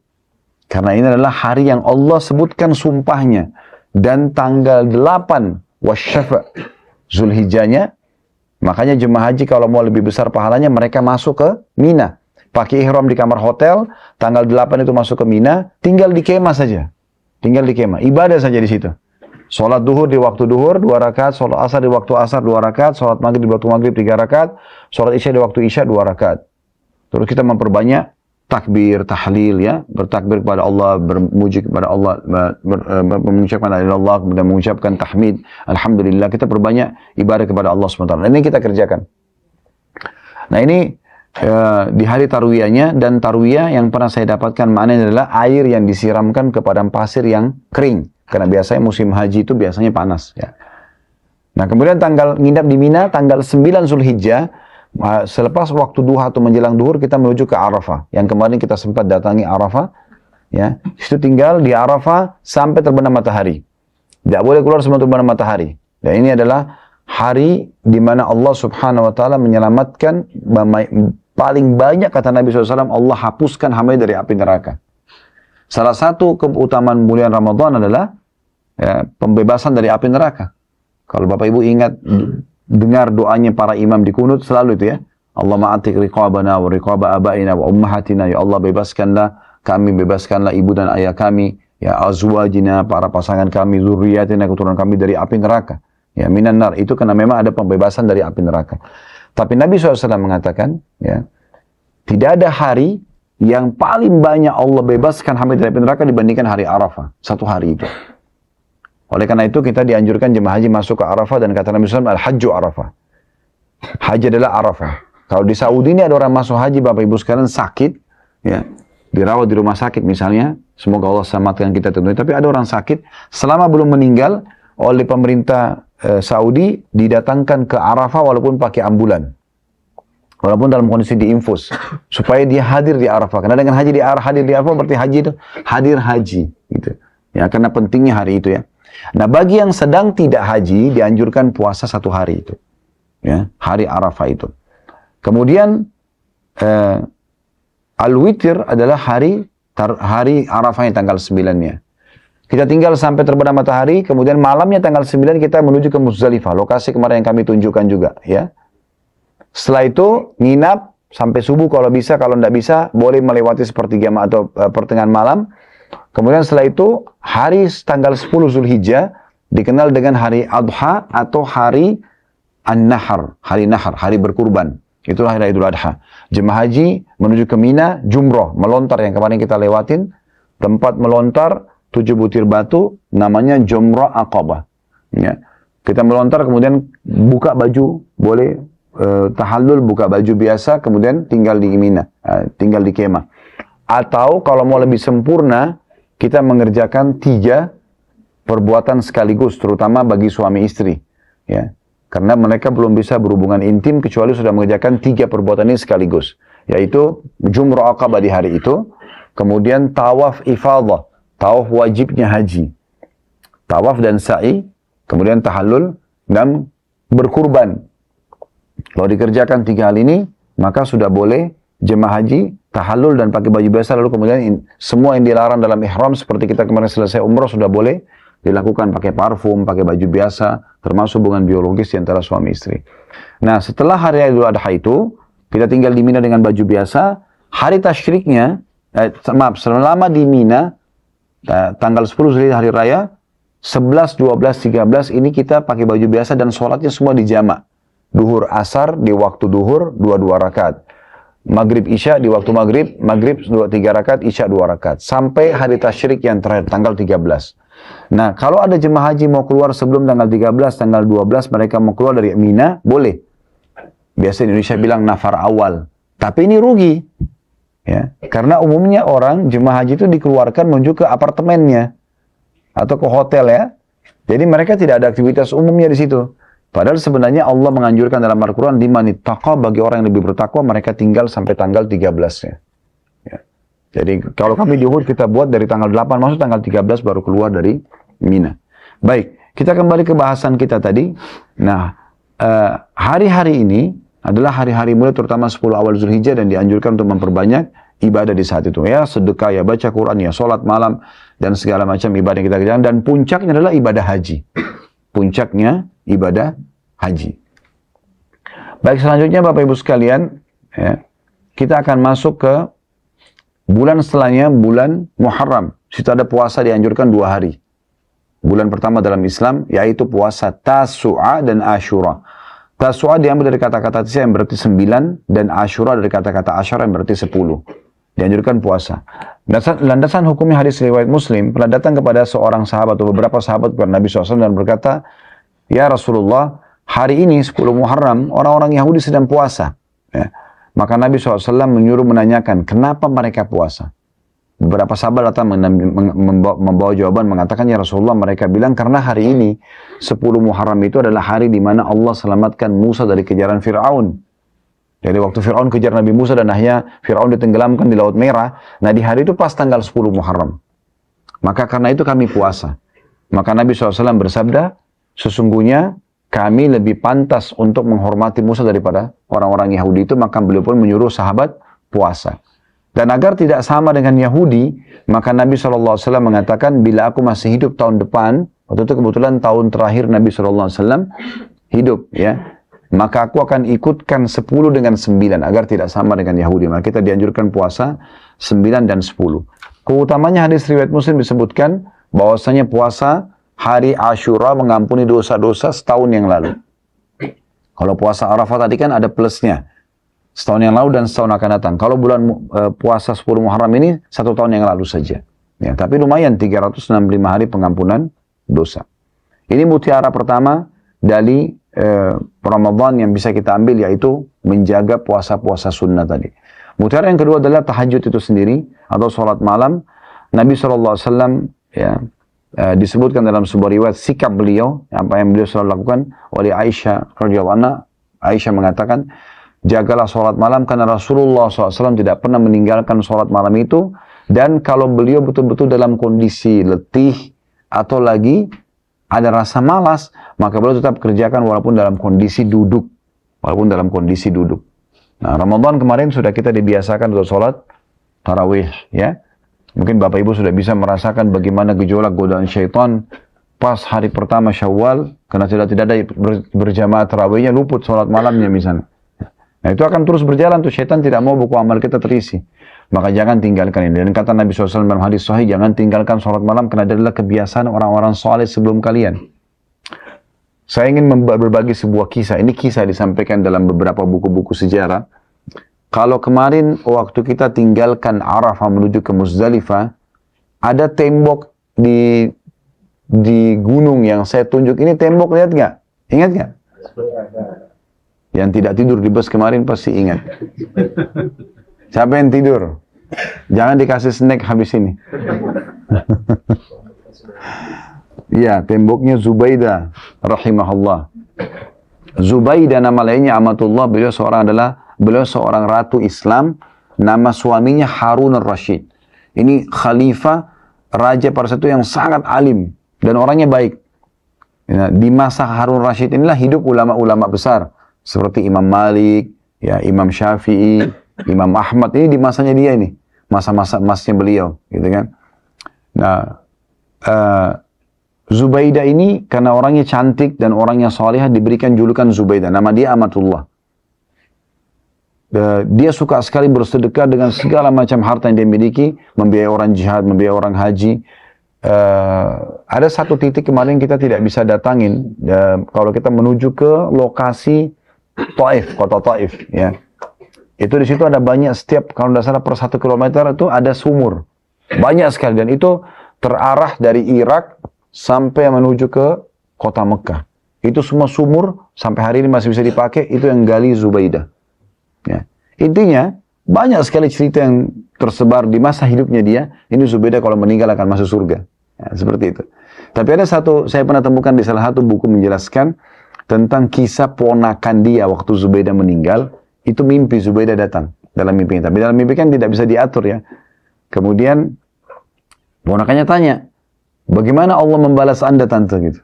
Karena ini adalah hari yang Allah sebutkan sumpahnya. Dan tanggal 8 wasyafa' Zulhijjahnya, makanya jemaah haji kalau mau lebih besar pahalanya mereka masuk ke Mina, pakai ihram di kamar hotel, tanggal 8 itu masuk ke Mina, tinggal di kemah saja, ibadah saja di situ. Sholat duhur di waktu duhur 2 rakaat, sholat asar di waktu asar 2 rakaat, sholat maghrib di waktu maghrib 3 rakaat, sholat isya di waktu isya 2 rakaat. Terus kita memperbanyak takbir, tahlil ya, bertakbir kepada Allah, bermuji kepada Allah, mengucapkan la ilaha illallah, kemudian mengucapkan tahmid, alhamdulillah, kita perbanyak ibadah kepada Allah SWT. Ini kita kerjakan. Nah ini di hari tarwiyahnya, dan tarwiyah yang pernah saya dapatkan maknanya adalah air yang disiramkan ke padang pasir yang kering. Karena biasanya musim haji itu biasanya panas ya. Nah kemudian nginap di Mina tanggal 9 Zulhijjah. Selepas waktu duha atau menjelang duhur kita menuju ke Arafah. Yang kemarin kita sempat datangi Arafah. Ya, itu tinggal di Arafah sampai terbenam matahari. Tidak boleh keluar sebelum terbenam matahari. Dan ini adalah hari di mana Allah Subhanahu Wa Taala menyelamatkan paling banyak, kata Nabi SAW, Allah hapuskan hamba dari api neraka. Salah satu keutamaan bulan Ramadan adalah ya, pembebasan dari api neraka. Kalau Bapak Ibu ingat dengar doanya para imam di kunut selalu itu ya. Allahumma atik riqabana wa riqaba abaina wa ummahatina. Ya Allah bebaskanlah kami, bebaskanlah ibu dan ayah kami. Ya azwajina, para pasangan kami, zurriyatina, keturunan kami dari api neraka. Ya minan nar. Itu karena memang ada pembebasan dari api neraka. Tapi Nabi SAW mengatakan ya, tidak ada hari yang paling banyak Allah bebaskan hamba dari api neraka dibandingkan hari Arafah. Satu hari itu. Oleh karena itu kita dianjurkan jemaah haji masuk ke Arafah, dan kata Nabi SAW, Al-Hajju Arafah. Haji adalah Arafah. Kalau di Saudi ini ada orang masuk haji, Bapak Ibu sekalian sakit, ya, dirawat di rumah sakit misalnya, semoga Allah selamatkan kita tentunya, tapi ada orang sakit, selama belum meninggal, oleh pemerintah Saudi, didatangkan ke Arafah walaupun pakai ambulan. Walaupun dalam kondisi diinfus, supaya dia hadir di Arafah. Karena dengan hadir di Arafah berarti haji itu hadir haji. Gitu. Ya, karena pentingnya hari itu ya. Nah bagi yang sedang tidak haji dianjurkan puasa 1 hari itu, ya, hari Arafah itu. Kemudian Al-Witir adalah hari Arafahnya tanggal 9-nya. Kita tinggal sampai terbenam matahari, kemudian malamnya tanggal 9 kita menuju ke Muzdalifah, lokasi kemarin yang kami tunjukkan juga, ya. Setelah itu nginap sampai subuh kalau bisa, kalau tidak bisa boleh melewati sepertiga atau pertengahan malam. Kemudian setelah itu, hari tanggal 10 Zulhijjah dikenal dengan hari Adha atau hari An-Nahar, hari berkurban. Itulah hari Idul Adha. Jemaah haji menuju ke Mina, jumroh, melontar yang kemarin kita lewatin. Tempat melontar 7 butir batu, namanya Jumrah Aqabah. Ya. Kita melontar, kemudian buka baju, boleh tahallul, buka baju biasa, kemudian tinggal di Mina, tinggal di kemah. Atau kalau mau lebih sempurna, kita mengerjakan 3 perbuatan sekaligus, terutama bagi suami istri. Ya. Karena mereka belum bisa berhubungan intim kecuali sudah mengerjakan 3 perbuatan ini sekaligus. Yaitu Jumrah Aqabah di hari itu, kemudian tawaf ifadah, tawaf wajibnya haji, tawaf dan sa'i, kemudian tahallul, dan berkurban. Kalau dikerjakan 3 hal ini, maka sudah boleh jemaah haji tahallul dan pakai baju biasa, lalu kemudian semua yang dilarang dalam ihram seperti kita kemarin selesai umrah sudah boleh dilakukan, pakai parfum, pakai baju biasa, termasuk hubungan biologis di antara suami istri. Nah, setelah hari Idul Adha itu, kita tinggal di Mina dengan baju biasa. Hari tasyriknya, selama di Mina, tanggal 10 Zulhijjah hari raya, 11, 12, 13 ini kita pakai baju biasa dan sholatnya semua di jamak. Duhur asar di waktu duhur 2 rakaat. Maghrib isya di waktu maghrib 3 rakaat, isya 2 rakaat. Sampai hari tasyrik yang terakhir tanggal 13. Nah, kalau ada jemaah haji mau keluar sebelum tanggal 13, tanggal 12 mereka mau keluar dari Mina, boleh. Biasa Indonesia bilang nafar awal. Tapi ini rugi. Ya, karena umumnya orang jemaah haji itu dikeluarkan menuju ke apartemennya atau ke hotel ya. Jadi mereka tidak ada aktivitas umumnya di situ. Padahal sebenarnya Allah menganjurkan dalam Al-Quran, liman ittaqa, bagi orang yang lebih bertakwa, mereka tinggal sampai tanggal 13-nya. Ya. Jadi kalau kami di Uhud kita buat dari tanggal 8, maksud tanggal 13 baru keluar dari Mina. Baik, kita kembali ke bahasan kita tadi. Nah, hari-hari ini adalah hari-hari mulai terutama 10 awal Zulhijjah dan dianjurkan untuk memperbanyak ibadah di saat itu. Ya, sedekah, ya baca Quran, ya sholat malam, dan segala macam ibadah yang kita kerjakan. Dan puncaknya adalah ibadah haji. Puncaknya ibadah haji. Baik, selanjutnya Bapak Ibu sekalian, ya, kita akan masuk ke bulan setelahnya, bulan Muharram. Situ ada puasa dianjurkan 2 hari. Bulan pertama dalam Islam, yaitu puasa Tasu'a dan Ashura. Tasu'a diambil dari kata-kata Tis'a yang berarti 9, dan Ashura dari kata-kata Asyara yang berarti 10. Dianjurkan puasa. Landasan hukumnya hadis riwayat Muslim, pernah datang kepada seorang sahabat atau beberapa sahabat kepada Nabi SAW dan berkata, "Ya Rasulullah, hari ini 10 Muharram, orang-orang Yahudi sedang puasa." Ya. Maka Nabi SAW menyuruh menanyakan, kenapa mereka puasa? Beberapa sahabat datang membawa jawaban mengatakan, "Ya Rasulullah, mereka bilang karena hari ini 10 Muharram itu adalah hari di mana Allah selamatkan Musa dari kejaran Fir'aun." Jadi waktu Fir'aun kejar Nabi Musa dan akhirnya Fir'aun ditenggelamkan di Laut Merah. Nah di hari itu pas tanggal 10 Muharram. Maka karena itu kami puasa. Maka Nabi SAW bersabda, "Sesungguhnya kami lebih pantas untuk menghormati Musa daripada orang-orang Yahudi itu." Maka beliau pun menyuruh sahabat puasa. Dan agar tidak sama dengan Yahudi, maka Nabi SAW mengatakan, bila aku masih hidup tahun depan, waktu itu kebetulan tahun terakhir Nabi SAW hidup, ya, maka aku akan ikutkan 10 dengan 9, agar tidak sama dengan Yahudi. Maka kita dianjurkan puasa 9 dan 10. Keutamanya hadis riwayat Muslim disebutkan, bahwasanya puasa hari Ashura mengampuni dosa-dosa setahun yang lalu. Kalau puasa Arafah tadi kan ada plusnya. Setahun yang lalu dan setahun akan datang. Kalau bulan puasa 10 Muharram ini 1 tahun yang lalu saja. Ya, tapi lumayan 365 hari pengampunan dosa. Ini mutiara pertama dari Ramadan yang bisa kita ambil, yaitu menjaga puasa-puasa sunnah tadi. Mutiara yang kedua adalah tahajud itu sendiri atau sholat malam. Nabi SAW ya, disebutkan dalam sebuah riwayat sikap beliau, apa yang beliau selalu lakukan oleh Aisyah radhiyallahu anha. Aisyah mengatakan, jagalah sholat malam karena Rasulullah SAW tidak pernah meninggalkan sholat malam itu, dan kalau beliau betul-betul dalam kondisi letih atau lagi ada rasa malas, maka beliau tetap kerjakan walaupun dalam kondisi duduk. Nah, Ramadan kemarin sudah kita dibiasakan untuk sholat tarawih, ya. Mungkin Bapak Ibu sudah bisa merasakan bagaimana gejolak godaan syaitan pas hari pertama Syawal, karena tidak ada berjamaah tarawihnya, luput sholat malamnya misalnya. Nah, itu akan terus berjalan tuh, syaitan tidak mau buku amal kita terisi. Maka jangan tinggalkan ini. Dan kata Nabi SAW dalam hadis sahih, jangan tinggalkan sholat malam karena adalah kebiasaan orang-orang saleh sebelum kalian. Saya ingin berbagi sebuah kisah. Ini kisah disampaikan dalam beberapa buku-buku sejarah. Kalau kemarin waktu kita tinggalkan Arafah menuju ke Muzdalifah, ada tembok di gunung yang saya tunjuk. Ini tembok, lihat nggak? Ingat nggak? Yang tidak tidur di bus kemarin pasti ingat. Siapa yang tidur? Jangan dikasih snack habis ini. Iya, temboknya Zubaidah rahimahullah. Zubaidah nama lainnya Amatullah, beliau seorang ratu Islam, nama suaminya Harun al-Rashid. Ini khalifah raja pada saat itu yang sangat alim dan orangnya baik. Ya, di masa Harun al-Rashid inilah hidup ulama-ulama besar seperti Imam Malik, ya Imam Syafi'i, Imam Ahmad, ini di masanya dia ini, masa-masa emasnya beliau, gitu kan. Nah, Zubaidah ini karena orangnya cantik dan orangnya salihah diberikan julukan Zubaidah. Nama dia Amatullah. Dia suka sekali bersedekah dengan segala macam harta yang dia miliki, membiayai orang jihad, membiayai orang haji. Ada satu titik kemarin kita tidak bisa datangin. Kalau kita menuju ke lokasi Taif, kota Taif, ya. Itu di situ ada banyak, setiap kalau tidak salah per 1 kilometer itu ada sumur. Banyak sekali, dan itu terarah dari Irak sampai menuju ke kota Mekah. Itu semua sumur, sampai hari ini masih bisa dipakai, itu yang gali Zubaidah. Ya. Intinya, banyak sekali cerita yang tersebar di masa hidupnya dia, ini Zubaidah kalau meninggal akan masuk surga. Ya, seperti itu. Tapi ada satu, saya pernah temukan di salah satu buku menjelaskan, tentang kisah ponakan dia waktu Zubaidah meninggal, itu mimpi Zubaidah datang dalam mimpinya. Tapi dalam mimpi kan tidak bisa diatur ya. Kemudian, ponakannya tanya, bagaimana Allah membalas Anda tante gitu?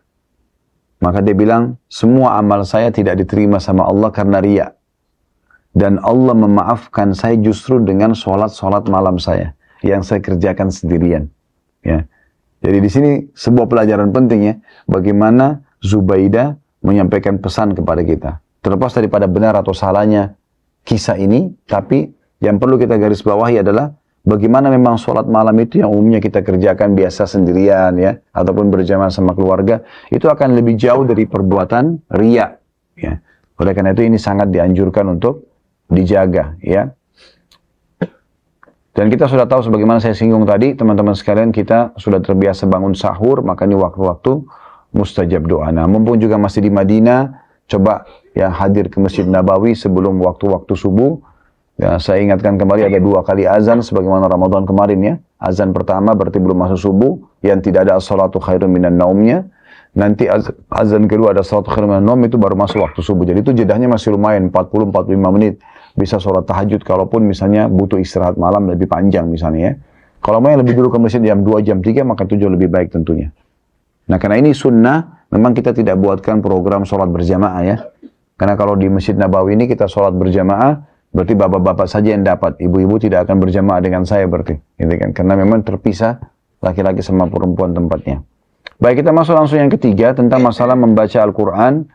Maka dia bilang, semua amal saya tidak diterima sama Allah karena riya. Dan Allah memaafkan saya justru dengan sholat malam saya yang saya kerjakan sendirian. Ya. Jadi di sini sebuah pelajaran penting ya, bagaimana Zubaidah menyampaikan pesan kepada kita. Terlepas daripada benar atau salahnya kisah ini, tapi yang perlu kita garis bawahi adalah bagaimana memang sholat malam itu yang umumnya kita kerjakan biasa sendirian ya, ataupun berjamaah sama keluarga, itu akan lebih jauh dari perbuatan riya. Ya. Oleh karena itu ini sangat dianjurkan untuk dijaga ya. Dan kita sudah tahu sebagaimana saya singgung tadi, teman-teman sekalian, kita sudah terbiasa bangun sahur, maka ini waktu-waktu mustajab doa. Nah, mumpung juga masih di Madinah, coba ya hadir ke Masjid Nabawi sebelum waktu-waktu subuh. Ya, saya ingatkan kembali ada 2 kali azan sebagaimana Ramadan kemarin ya. Azan pertama berarti belum masuk subuh, yang tidak ada as-salatu khairun minan naumnya. Nanti azan kedua ada as-salatu khairun minan naum, itu baru masuk waktu subuh. Jadi itu jedahnya masih lumayan, 40-45 menit. Bisa sholat tahajud kalaupun misalnya butuh istirahat malam lebih panjang misalnya ya. Kalau mau yang lebih dulu ke masjid jam 2, jam 3, maka itu jauh lebih baik tentunya. Nah, karena ini sunnah, memang kita tidak buatkan program sholat berjamaah ya. Karena kalau di Masjid Nabawi ini kita sholat berjamaah, berarti bapak-bapak saja yang dapat. Ibu-ibu tidak akan berjamaah dengan saya berarti. Gitu kan? Karena memang terpisah laki-laki sama perempuan tempatnya. Baik, kita masuk langsung yang ketiga, tentang masalah membaca Al-Quran.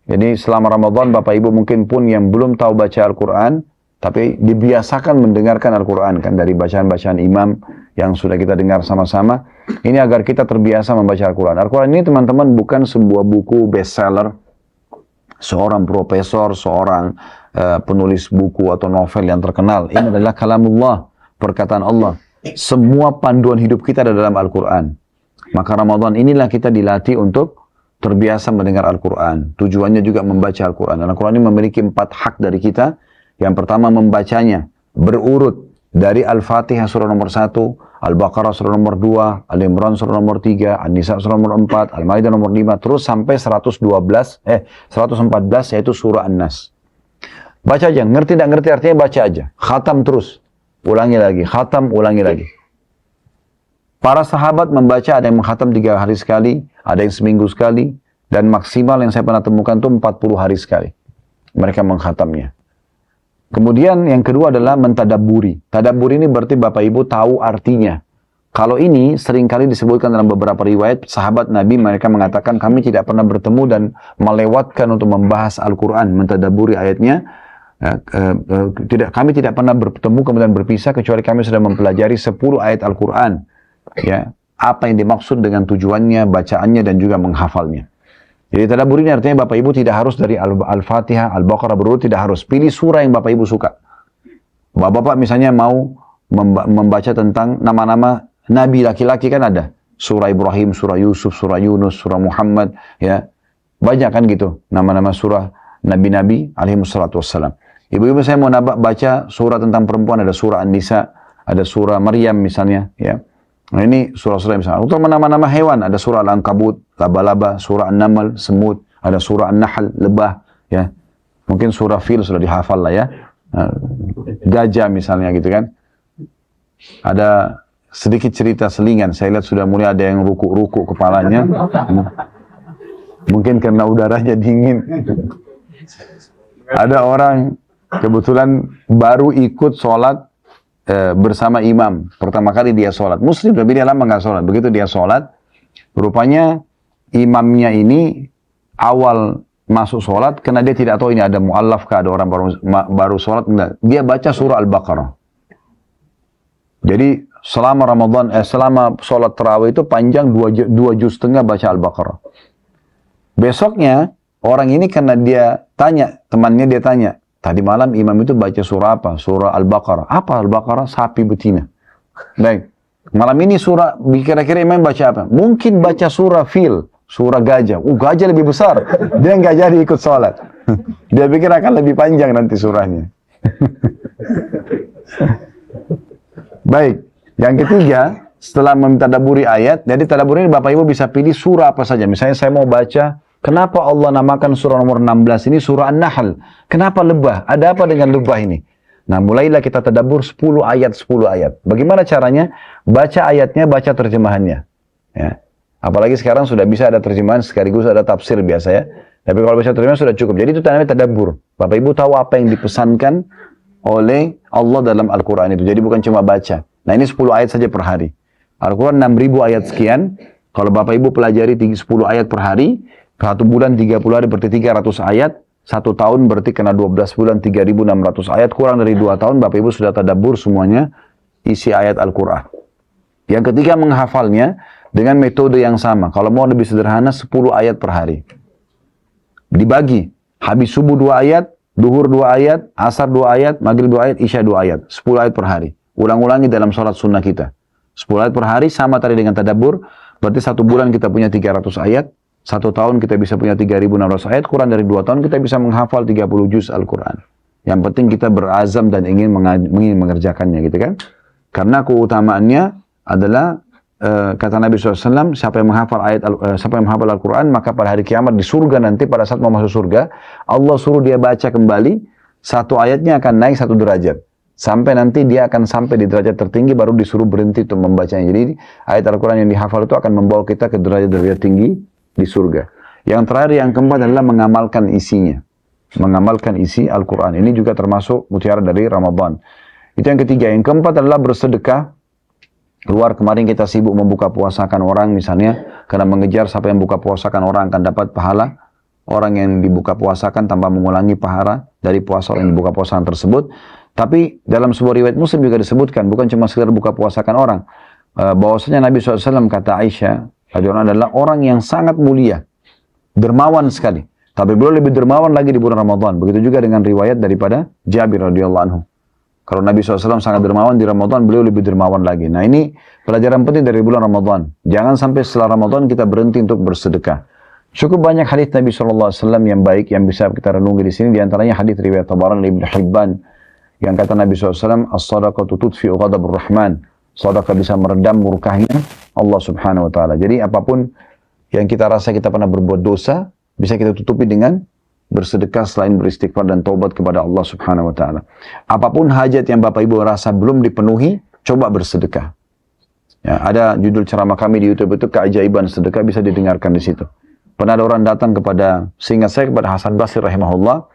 Jadi selama Ramadan, Bapak Ibu mungkin pun yang belum tahu baca Al-Quran, tapi dibiasakan mendengarkan Al-Quran kan dari bacaan-bacaan imam yang sudah kita dengar sama-sama. Ini agar kita terbiasa membaca Al-Quran. Al-Quran ini teman-teman bukan sebuah buku bestseller, seorang profesor, seorang penulis buku atau novel yang terkenal. Ini adalah kalamullah, perkataan Allah. Semua panduan hidup kita ada dalam Al-Quran. Maka Ramadan inilah kita dilatih untuk terbiasa mendengar Al-Quran. Tujuannya juga membaca Al-Quran. Al-Quran ini memiliki 4 hak dari kita. Yang pertama membacanya berurut dari Al-Fatihah surah nomor 1, Al-Baqarah surah nomor 2, Al-Imran surah nomor 3, An-Nisa surah nomor 4, Al-Maidah nomor 5, terus sampai 114 yaitu surah An-Nas. Baca aja, ngerti tidak ngerti artinya baca aja. Khatam terus, ulangi lagi, khatam, ulangi lagi. Para sahabat membaca, ada yang menghatam 3 hari sekali, ada yang seminggu sekali, dan maksimal yang saya pernah temukan itu 40 hari sekali. Mereka menghatamnya. Kemudian yang kedua adalah mentadaburi. Tadabburi ini berarti Bapak Ibu tahu artinya. Kalau ini seringkali disebutkan dalam beberapa riwayat, sahabat Nabi mereka mengatakan kami tidak pernah bertemu dan melewatkan untuk membahas Al-Quran, mentadaburi ayatnya. Kami tidak pernah bertemu kemudian berpisah kecuali kami sudah mempelajari 10 ayat Al-Quran. Ya, apa yang dimaksud dengan tujuannya, bacaannya, dan juga menghafalnya. Jadi tadabbur ini artinya Bapak Ibu tidak harus dari Al-Fatihah, Al-Baqarah berurut, tidak harus. Pilih surah yang Bapak Ibu suka. Bapak-bapak misalnya mau membaca tentang nama-nama Nabi laki-laki kan ada. Surah Ibrahim, surah Yusuf, surah Yunus, surah Muhammad. Ya, banyak kan gitu. Nama-nama surah Nabi-Nabi alaihissalatu wassalam. Ibu-ibu saya mau baca surah tentang perempuan, ada surah An-Nisa, ada surah Maryam misalnya. Ya. Nah ini surah-surah misalnya. Untuk nama-nama hewan, ada surah Al-Ankabut, laba-laba, surah An-Naml, semut, ada surah An-Nahl, lebah, ya. Mungkin surah Fil sudah dihafal lah ya. Gajah misalnya gitu kan. Ada sedikit cerita selingan, saya lihat sudah mulai ada yang ruku-ruku kepalanya. Mungkin karena udaranya dingin. Ada orang kebetulan baru ikut sholat bersama imam. Pertama kali dia sholat. Muslim, tapi dia lama nggak sholat. Begitu dia sholat, rupanya imamnya ini awal masuk sholat, karena dia tidak tahu ini ada mu'allaf kah, ada orang baru sholat, enggak. Dia baca surah Al-Baqarah. Jadi selama Ramadan, selama sholat tarawih itu panjang 2 juz setengah baca Al-Baqarah. Besoknya, orang ini karena dia tanya, temannya dia tanya, tadi malam imam itu baca surah apa? Surah Al-Baqarah. Apa Al-Baqarah? Sapi betina. Baik. Malam ini surah, kira-kira imam baca apa? Mungkin baca surah Fil. Surah gajah. Gajah lebih besar. Dia nggak jadi ikut sholat. Dia pikir akan lebih panjang nanti surahnya. Baik. Yang ketiga, setelah mentadaburi ayat, jadi tadabur ini Bapak Ibu bisa pilih surah apa saja. Misalnya saya mau baca, kenapa Allah namakan surah nomor 16 ini surah An-Nahl? Kenapa lebah? Ada apa dengan lebah ini? Nah, mulailah kita tadabur 10 ayat, 10 ayat. Bagaimana caranya? Baca ayatnya, baca terjemahannya. Ya. Apalagi sekarang sudah bisa ada terjemahan sekaligus ada tafsir biasa ya. Tapi kalau bisa terjemahan sudah cukup. Jadi itu namanya tadabbur. Bapak Ibu tahu apa yang dipesankan oleh Allah dalam Al-Quran itu. Jadi bukan cuma baca. Nah ini 10 ayat saja per hari. Al-Quran 6.000 ayat sekian. Kalau Bapak Ibu pelajari 10 ayat per hari, 1 bulan 30 hari berarti 300 ayat. 1 tahun berarti kena 12 bulan 3.600 ayat. Kurang dari 2 tahun Bapak Ibu sudah tadabbur semuanya isi ayat Al-Quran. Yang ketiga menghafalnya dengan metode yang sama. Kalau mau lebih sederhana 10 ayat per hari. Dibagi. Habis subuh 2 ayat, duhur 2 ayat, asar 2 ayat, maghrib 2 ayat, isya 2 ayat. 10 ayat per hari. Ulang-ulangi dalam sholat sunnah kita. 10 ayat per hari sama tadi dengan tadabbur. Berarti 1 bulan kita punya 300 ayat. 1 tahun kita bisa punya 3.600 ayat. Kurang dari 2 tahun kita bisa menghafal 30 juz Al-Quran. Yang penting kita berazam dan ingin mengerjakannya gitu kan. Karena keutamaannya adalah kata Nabi SAW, siapa yang menghafal Al-Quran, maka pada hari kiamat di surga nanti pada saat mau masuk surga, Allah suruh dia baca kembali, 1 ayatnya akan naik 1 derajat. Sampai nanti dia akan sampai di derajat tertinggi, baru disuruh berhenti untuk membacanya. Jadi ayat Al-Quran yang dihafal itu akan membawa kita ke derajat-derajat tinggi di surga. Yang terakhir, yang keempat adalah mengamalkan isinya. Mengamalkan isi Al-Quran. Ini juga termasuk mutiara dari Ramadan. Itu yang ketiga. Yang keempat adalah bersedekah. Keluar kemarin kita sibuk membuka puasakan orang misalnya, karena mengejar siapa yang buka puasakan orang akan dapat pahala. Orang yang dibuka puasakan tanpa mengulangi pahala dari puasa orang yang dibuka puasakan tersebut. Tapi dalam sebuah riwayat Muslim juga disebutkan, bukan cuma sekedar buka puasakan orang. Bahwasanya Nabi SAW kata Aisyah, adalah orang yang sangat mulia, dermawan sekali. Tapi beliau lebih dermawan lagi di bulan Ramadan. Begitu juga dengan riwayat daripada Jabir radhiyallahu anhu. Kalau Nabi SAW sangat dermawan di Ramadan, beliau lebih dermawan lagi. Nah ini pelajaran penting dari bulan Ramadan. Jangan sampai setelah Ramadan kita berhenti untuk bersedekah. Cukup banyak hadis Nabi SAW yang baik yang bisa kita renungi di sini. Di antaranya hadis riwayat Tabarani Ibnu Hibban yang kata Nabi SAW, as-sadaqatu tudfi'u ghadabur rahman. Sedekah bisa meredam murkahnya Allah Subhanahu Wa Taala. Jadi apapun yang kita rasa kita pernah berbuat dosa, bisa kita tutupi dengan bersedekah selain beristighfar dan taubat kepada Allah Subhanahu Wa Taala. Apapun hajat yang Bapak Ibu rasa belum dipenuhi, coba bersedekah. Ya, ada judul ceramah kami di YouTube itu keajaiban sedekah, bisa didengarkan di situ. Pernah ada orang datang kepada, seingat saya kepada Hasan Basri rahimahullah,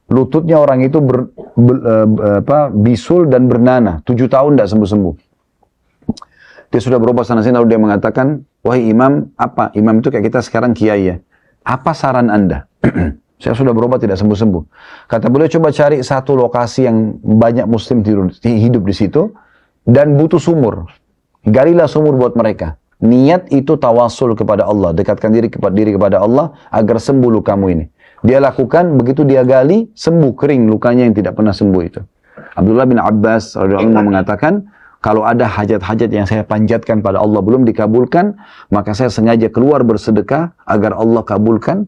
lututnya orang itu bisul dan bernanah, 7 tahun tidak sembuh-sembuh. Dia sudah berobat sana-sini, lalu dia mengatakan, wahai imam, apa? Imam itu kayak kita sekarang kiai ya. Apa saran Anda? Saya sudah berobat tidak sembuh-sembuh. Kata beliau, coba cari satu lokasi yang banyak muslim hidup di situ, dan butuh sumur. Galilah sumur buat mereka. Niat itu tawasul kepada Allah, dekatkan diri kepada Allah, agar sembuh lukamu ini. Dia lakukan, begitu dia gali, sembuh kering lukanya yang tidak pernah sembuh itu. Abdullah bin Abbas radhiyallahu anhu mengatakan, kalau ada hajat-hajat yang saya panjatkan pada Allah belum dikabulkan, maka saya sengaja keluar bersedekah agar Allah kabulkan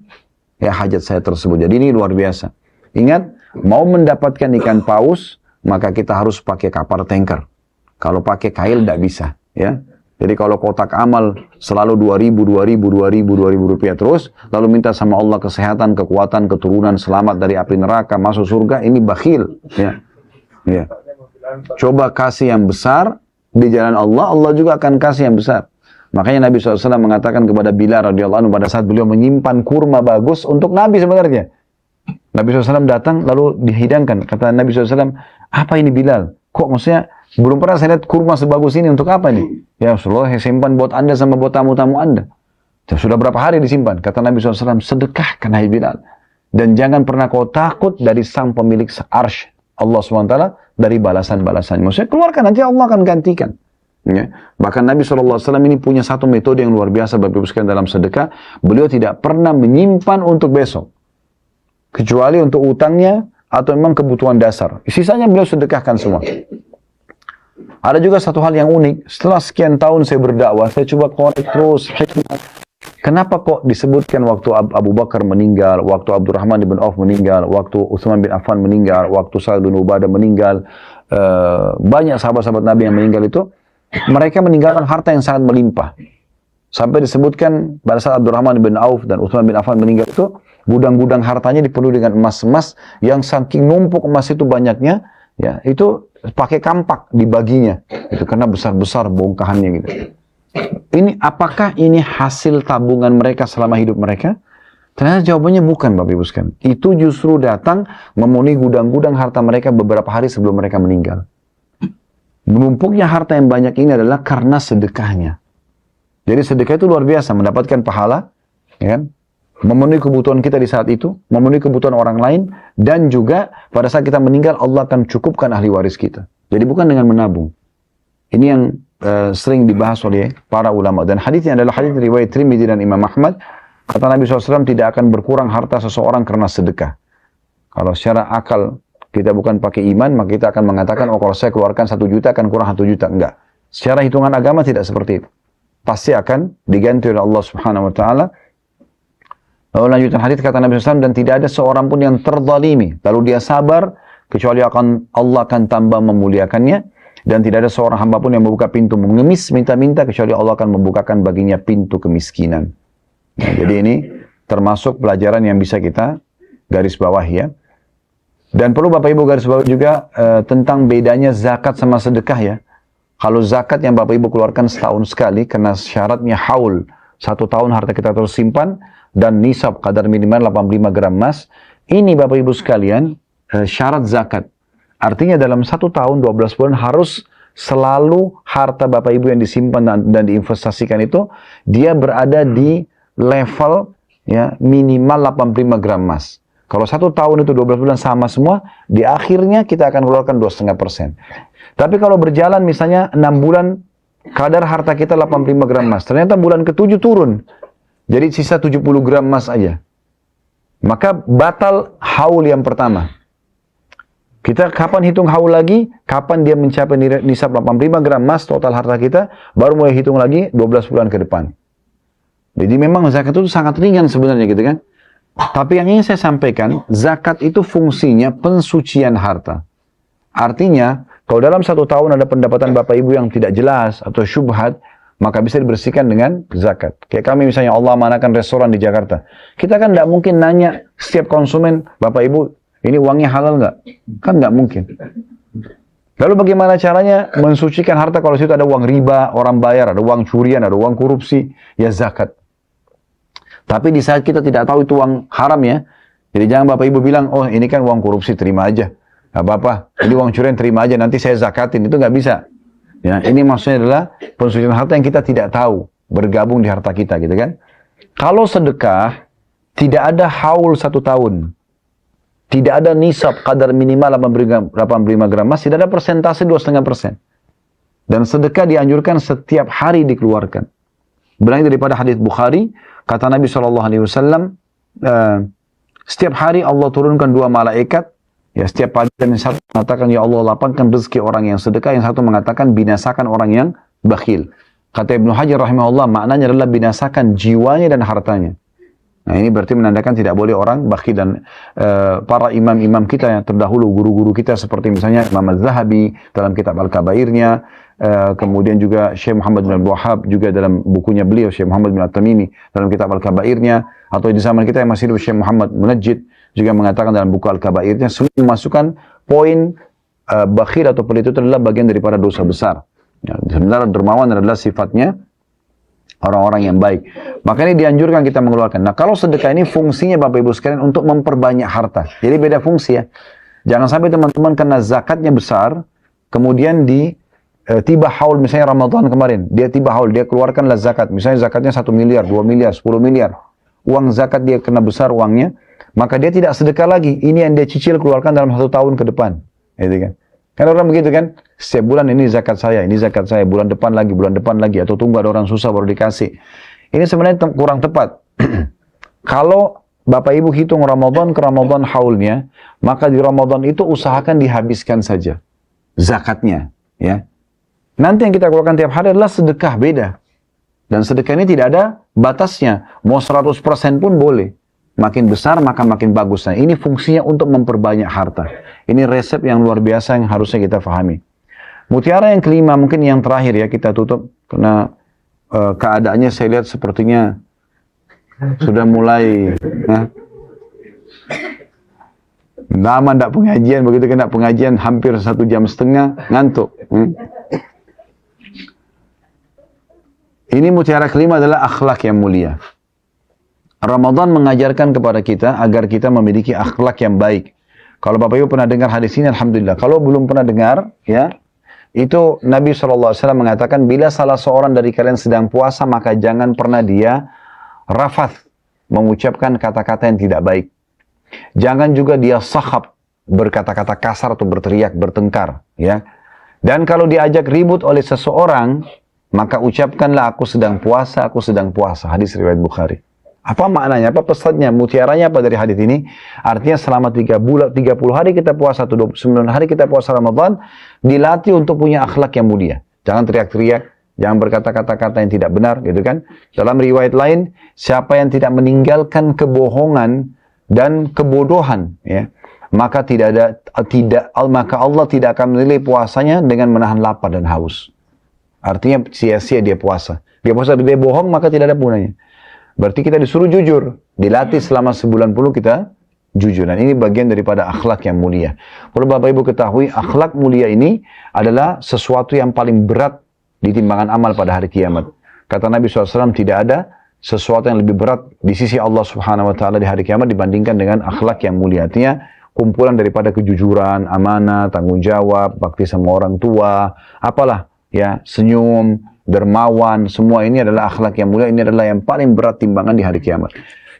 ya hajat saya tersebut. Jadi ini luar biasa. Ingat, mau mendapatkan ikan paus, maka kita harus pakai kapal tanker. Kalau pakai kail tidak bisa. Ya. Jadi kalau kotak amal selalu 2.000 rupiah terus, lalu minta sama Allah kesehatan, kekuatan, keturunan, selamat dari api neraka, masuk surga, ini bakhil. Ya. Ya. Coba kasih yang besar di jalan Allah, Allah juga akan kasih yang besar. Makanya Nabi SAW mengatakan kepada Bilal radhiyallahu anhu pada saat beliau menyimpan kurma bagus untuk Nabi sebenarnya. Nabi SAW datang lalu dihidangkan. Kata Nabi SAW, apa ini Bilal? Kok maksudnya belum pernah saya lihat kurma sebagus ini, untuk apa nih? Ya Rasulullah, saya simpan buat anda sama buat tamu-tamu anda. Sudah berapa hari disimpan? Kata Nabi SAW, sedekahkan hai Bilal. Dan jangan pernah kau takut dari sang pemilik arsy, Allah SWT, dari balasan-balasannya. Maksudnya keluarkan, nanti Allah akan gantikan. Ya. Bahkan Nabi SAW ini punya satu metode yang luar biasa Bapak Ibu sekalian dalam sedekah. Beliau tidak pernah menyimpan untuk besok, kecuali untuk utangnya atau memang kebutuhan dasar. Sisanya beliau sedekahkan semua. Ada juga satu hal yang unik. Setelah sekian tahun saya berdakwah, saya coba korek terus hikmah. Kenapa kok disebutkan waktu Abu Bakar meninggal, waktu Abdurrahman bin Auf meninggal, waktu Utsman bin Affan meninggal, waktu Sa'ad bin Ubadah meninggal, banyak sahabat-sahabat Nabi yang meninggal itu, mereka meninggalkan harta yang sangat melimpah. Sampai disebutkan pada saat Abdurrahman bin Auf dan Utsman bin Affan meninggal itu, gudang-gudang hartanya dipenuhi dengan emas-emas yang saking numpuk emas itu banyaknya, ya itu pakai kampak dibaginya, itu karena besar-besar bongkahannya gitu. Ini apakah ini hasil tabungan mereka selama hidup mereka? Ternyata jawabannya bukan, Bapak Ibu sekalian. Itu justru datang memenuhi gudang-gudang harta mereka beberapa hari sebelum mereka meninggal. Menumpuknya harta yang banyak ini adalah karena sedekahnya. Jadi sedekah itu luar biasa, mendapatkan pahala, ya kan? Memenuhi kebutuhan kita di saat itu, memenuhi kebutuhan orang lain, dan juga pada saat kita meninggal Allah akan cukupkan ahli waris kita. Jadi bukan dengan menabung. Ini yang sering dibahas oleh para ulama, dan hadisnya adalah hadis riwayat Tirmidzi dan Imam Ahmad. Kata Nabi SAW, tidak akan berkurang harta seseorang karena sedekah. Kalau secara akal kita bukan pakai iman, maka kita akan mengatakan, oh kalau saya keluarkan 1 juta akan kurang 1 juta. Enggak. Secara hitungan agama tidak seperti itu. Pasti akan diganti oleh Allah Subhanahu Wa Taala. Lalu lanjutan hadis kata Nabi SAW, dan tidak ada seorang pun yang terzalimi, lalu dia sabar, kecuali Allah akan tambah memuliakannya. Dan tidak ada seorang hamba pun yang membuka pintu mengemis, minta-minta, kecuali Allah akan membukakan baginya pintu kemiskinan. Nah, jadi ini termasuk pelajaran yang bisa kita garis bawah ya. Dan perlu Bapak Ibu garis bawah juga tentang bedanya zakat sama sedekah ya. Kalau zakat yang Bapak Ibu keluarkan setahun sekali, karena syaratnya haul, 1 tahun harta kita terus simpan, dan nisab kadar minimal 85 gram emas, ini Bapak Ibu sekalian syarat zakat. Artinya dalam 1 tahun 12 bulan harus selalu harta Bapak Ibu yang disimpan dan diinvestasikan itu, dia berada di level ya minimal 85 gram emas. Kalau 1 tahun itu 12 bulan sama semua, di akhirnya kita akan keluarkan 2,5%. Tapi kalau berjalan misalnya 6 bulan, kadar harta kita 85 gram emas. Ternyata bulan ke-7 turun. Jadi sisa 70 gram emas aja. Maka batal haul yang pertama. Kita kapan hitung haul lagi? Kapan dia mencapai nisab 85 gram emas total harta kita, baru mulai hitung lagi 12 bulan ke depan. Jadi memang zakat itu sangat ringan sebenarnya gitu kan. Tapi yang ingin saya sampaikan, zakat itu fungsinya pensucian harta. Artinya, kalau dalam 1 tahun ada pendapatan Bapak Ibu yang tidak jelas atau syubhat, maka bisa dibersihkan dengan zakat. Kayak kami misalnya Allah amanakan restoran di Jakarta. Kita kan tidak mungkin nanya setiap konsumen, Bapak Ibu, ini uangnya halal nggak? Kan nggak mungkin. Lalu bagaimana caranya mensucikan harta kalau situ ada uang riba, orang bayar, ada uang curian, ada uang korupsi, ya zakat. Tapi di saat kita tidak tahu itu uang haram ya, jadi jangan Bapak Ibu bilang, oh ini kan uang korupsi, terima aja. Nggak apa-apa, ini uang curian terima aja, nanti saya zakatin, itu nggak bisa. Ya, ini maksudnya adalah pensucian harta yang kita tidak tahu, bergabung di harta kita gitu kan. Kalau sedekah, tidak ada haul 1 tahun. Tidak ada nisab kadar minimal 85 gram emas, tidak ada persentase 2,5%. Dan sedekah dianjurkan setiap hari dikeluarkan. Berangkat daripada hadis Bukhari, kata Nabi SAW, setiap hari Allah turunkan 2 malaikat, ya setiap pagi dan yang satu mengatakan, ya Allah lapangkan rezeki orang yang sedekah, yang satu mengatakan binasakan orang yang bakhil. Kata Ibnu Hajar rahimahullah, maknanya adalah binasakan jiwanya dan hartanya. Nah ini berarti menandakan tidak boleh orang bakhil, dan para imam-imam kita yang terdahulu, guru-guru kita seperti misalnya Imam Az-Zahabi dalam kitab Al-Kabairnya, kemudian juga Syekh Muhammad bin Abdul Wahhab juga dalam bukunya beliau, Syekh Muhammad bin At-Tamimi dalam kitab Al-Kabairnya, atau di zaman kita yang masih hidup Syekh Muhammad Munajjid juga mengatakan dalam buku Al-Kabairnya, semua memasukkan poin bakhil atau pelit itu adalah bagian daripada dosa besar. Ya, sebenarnya dermawan adalah sifatnya orang-orang yang baik. Makanya dianjurkan kita mengeluarkan. Nah, kalau sedekah ini fungsinya Bapak Ibu sekalian untuk memperbanyak harta. Jadi beda fungsi ya. Jangan sampai teman-teman kena zakatnya besar, kemudian tiba haul, misalnya Ramadan kemarin, dia tiba haul, dia keluarkanlah zakat. Misalnya zakatnya 1 miliar, 2 miliar, 10 miliar. Uang zakat dia kena besar uangnya, maka dia tidak sedekah lagi. Ini yang dia cicil keluarkan dalam 1 tahun ke depan. Gitu kan. Kan orang begitu kan, setiap bulan ini zakat saya, bulan depan lagi, atau tunggu ada orang susah baru dikasih. Ini sebenarnya kurang tepat. Kalau Bapak Ibu hitung Ramadan ke Ramadan haulnya, maka di Ramadan itu usahakan dihabiskan saja zakatnya. Ya. Nanti yang kita keluarkan tiap hari adalah sedekah, beda. Dan sedekah ini tidak ada batasnya, mau 100% pun boleh. Makin besar maka makin bagus. Nah, ini fungsinya untuk memperbanyak harta. Ini resep yang luar biasa yang harusnya kita fahami. Mutiara yang kelima, mungkin yang terakhir ya, kita tutup. Karena keadaannya saya lihat sepertinya sudah mulai lama tidak pengajian, begitu kena pengajian hampir 1,5 jam, ngantuk. Ini mutiara kelima adalah akhlak yang mulia. Ramadan mengajarkan kepada kita agar kita memiliki akhlak yang baik. Kalau Bapak Ibu pernah dengar hadis ini, alhamdulillah. Kalau belum pernah dengar, ya, itu Nabi SAW mengatakan, bila salah seorang dari kalian sedang puasa, maka jangan pernah dia rafath, mengucapkan kata-kata yang tidak baik. Jangan juga dia sahab, berkata-kata kasar atau berteriak, bertengkar. Ya. Dan kalau diajak ribut oleh seseorang, maka ucapkanlah aku sedang puasa, aku sedang puasa. Hadis riwayat Bukhari. Apa maknanya? Apa pesannya? Mutiaranya apa dari hadis ini? Artinya selama 30 hari kita puasa atau 29 hari kita puasa Ramadan, dilatih untuk punya akhlak yang mulia. Jangan teriak-teriak, jangan berkata kata-kata yang tidak benar, gitu kan? Dalam riwayat lain, siapa yang tidak meninggalkan kebohongan dan kebodohan, ya, maka maka Allah tidak akan menilai puasanya dengan menahan lapar dan haus. Artinya sia-sia dia puasa. Dia bohong, maka tidak ada gunanya. Berarti kita disuruh jujur, dilatih selama sebulan penuh kita jujur. Dan ini bagian daripada akhlak yang mulia. Perlu Bapak Ibu ketahui, akhlak mulia ini adalah sesuatu yang paling berat di timbangan amal pada hari kiamat. Kata Nabi SAW, tidak ada sesuatu yang lebih berat di sisi Allah Subhanahu Wa Taala di hari kiamat dibandingkan dengan akhlak yang mulia. Artinya kumpulan daripada kejujuran, amanah, tanggung jawab, bakti sama orang tua, apalah, ya, senyum, dermawan, semua ini adalah akhlak yang mulia. Ini adalah yang paling berat timbangan di hari kiamat.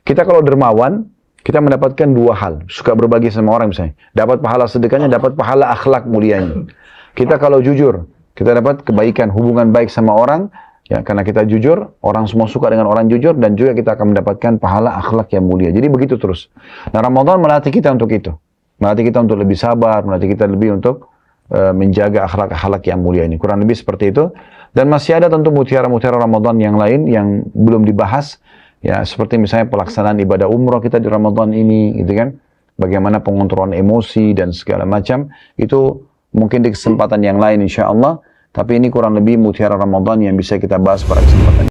Kita kalau dermawan, kita mendapatkan 2 hal. Suka berbagi sama orang misalnya. Dapat pahala sedekahnya, dapat pahala akhlak mulianya. Kita kalau jujur, kita dapat kebaikan, hubungan baik sama orang. Ya, karena kita jujur, orang semua suka dengan orang jujur. Dan juga kita akan mendapatkan pahala akhlak yang mulia. Jadi begitu terus. Nah, Ramadan melatih kita untuk itu. Melatih kita untuk lebih sabar, melatih kita lebih untuk menjaga akhlak-akhlak yang mulia ini. Kurang lebih seperti itu. Dan masih ada tentu mutiara-mutiara Ramadan yang lain yang belum dibahas. Ya, seperti misalnya pelaksanaan ibadah umrah kita di Ramadan ini, gitu kan. Bagaimana pengontrolan emosi dan segala macam. Itu mungkin di kesempatan yang lain insya Allah. Tapi ini kurang lebih mutiara Ramadan yang bisa kita bahas pada kesempatan ini.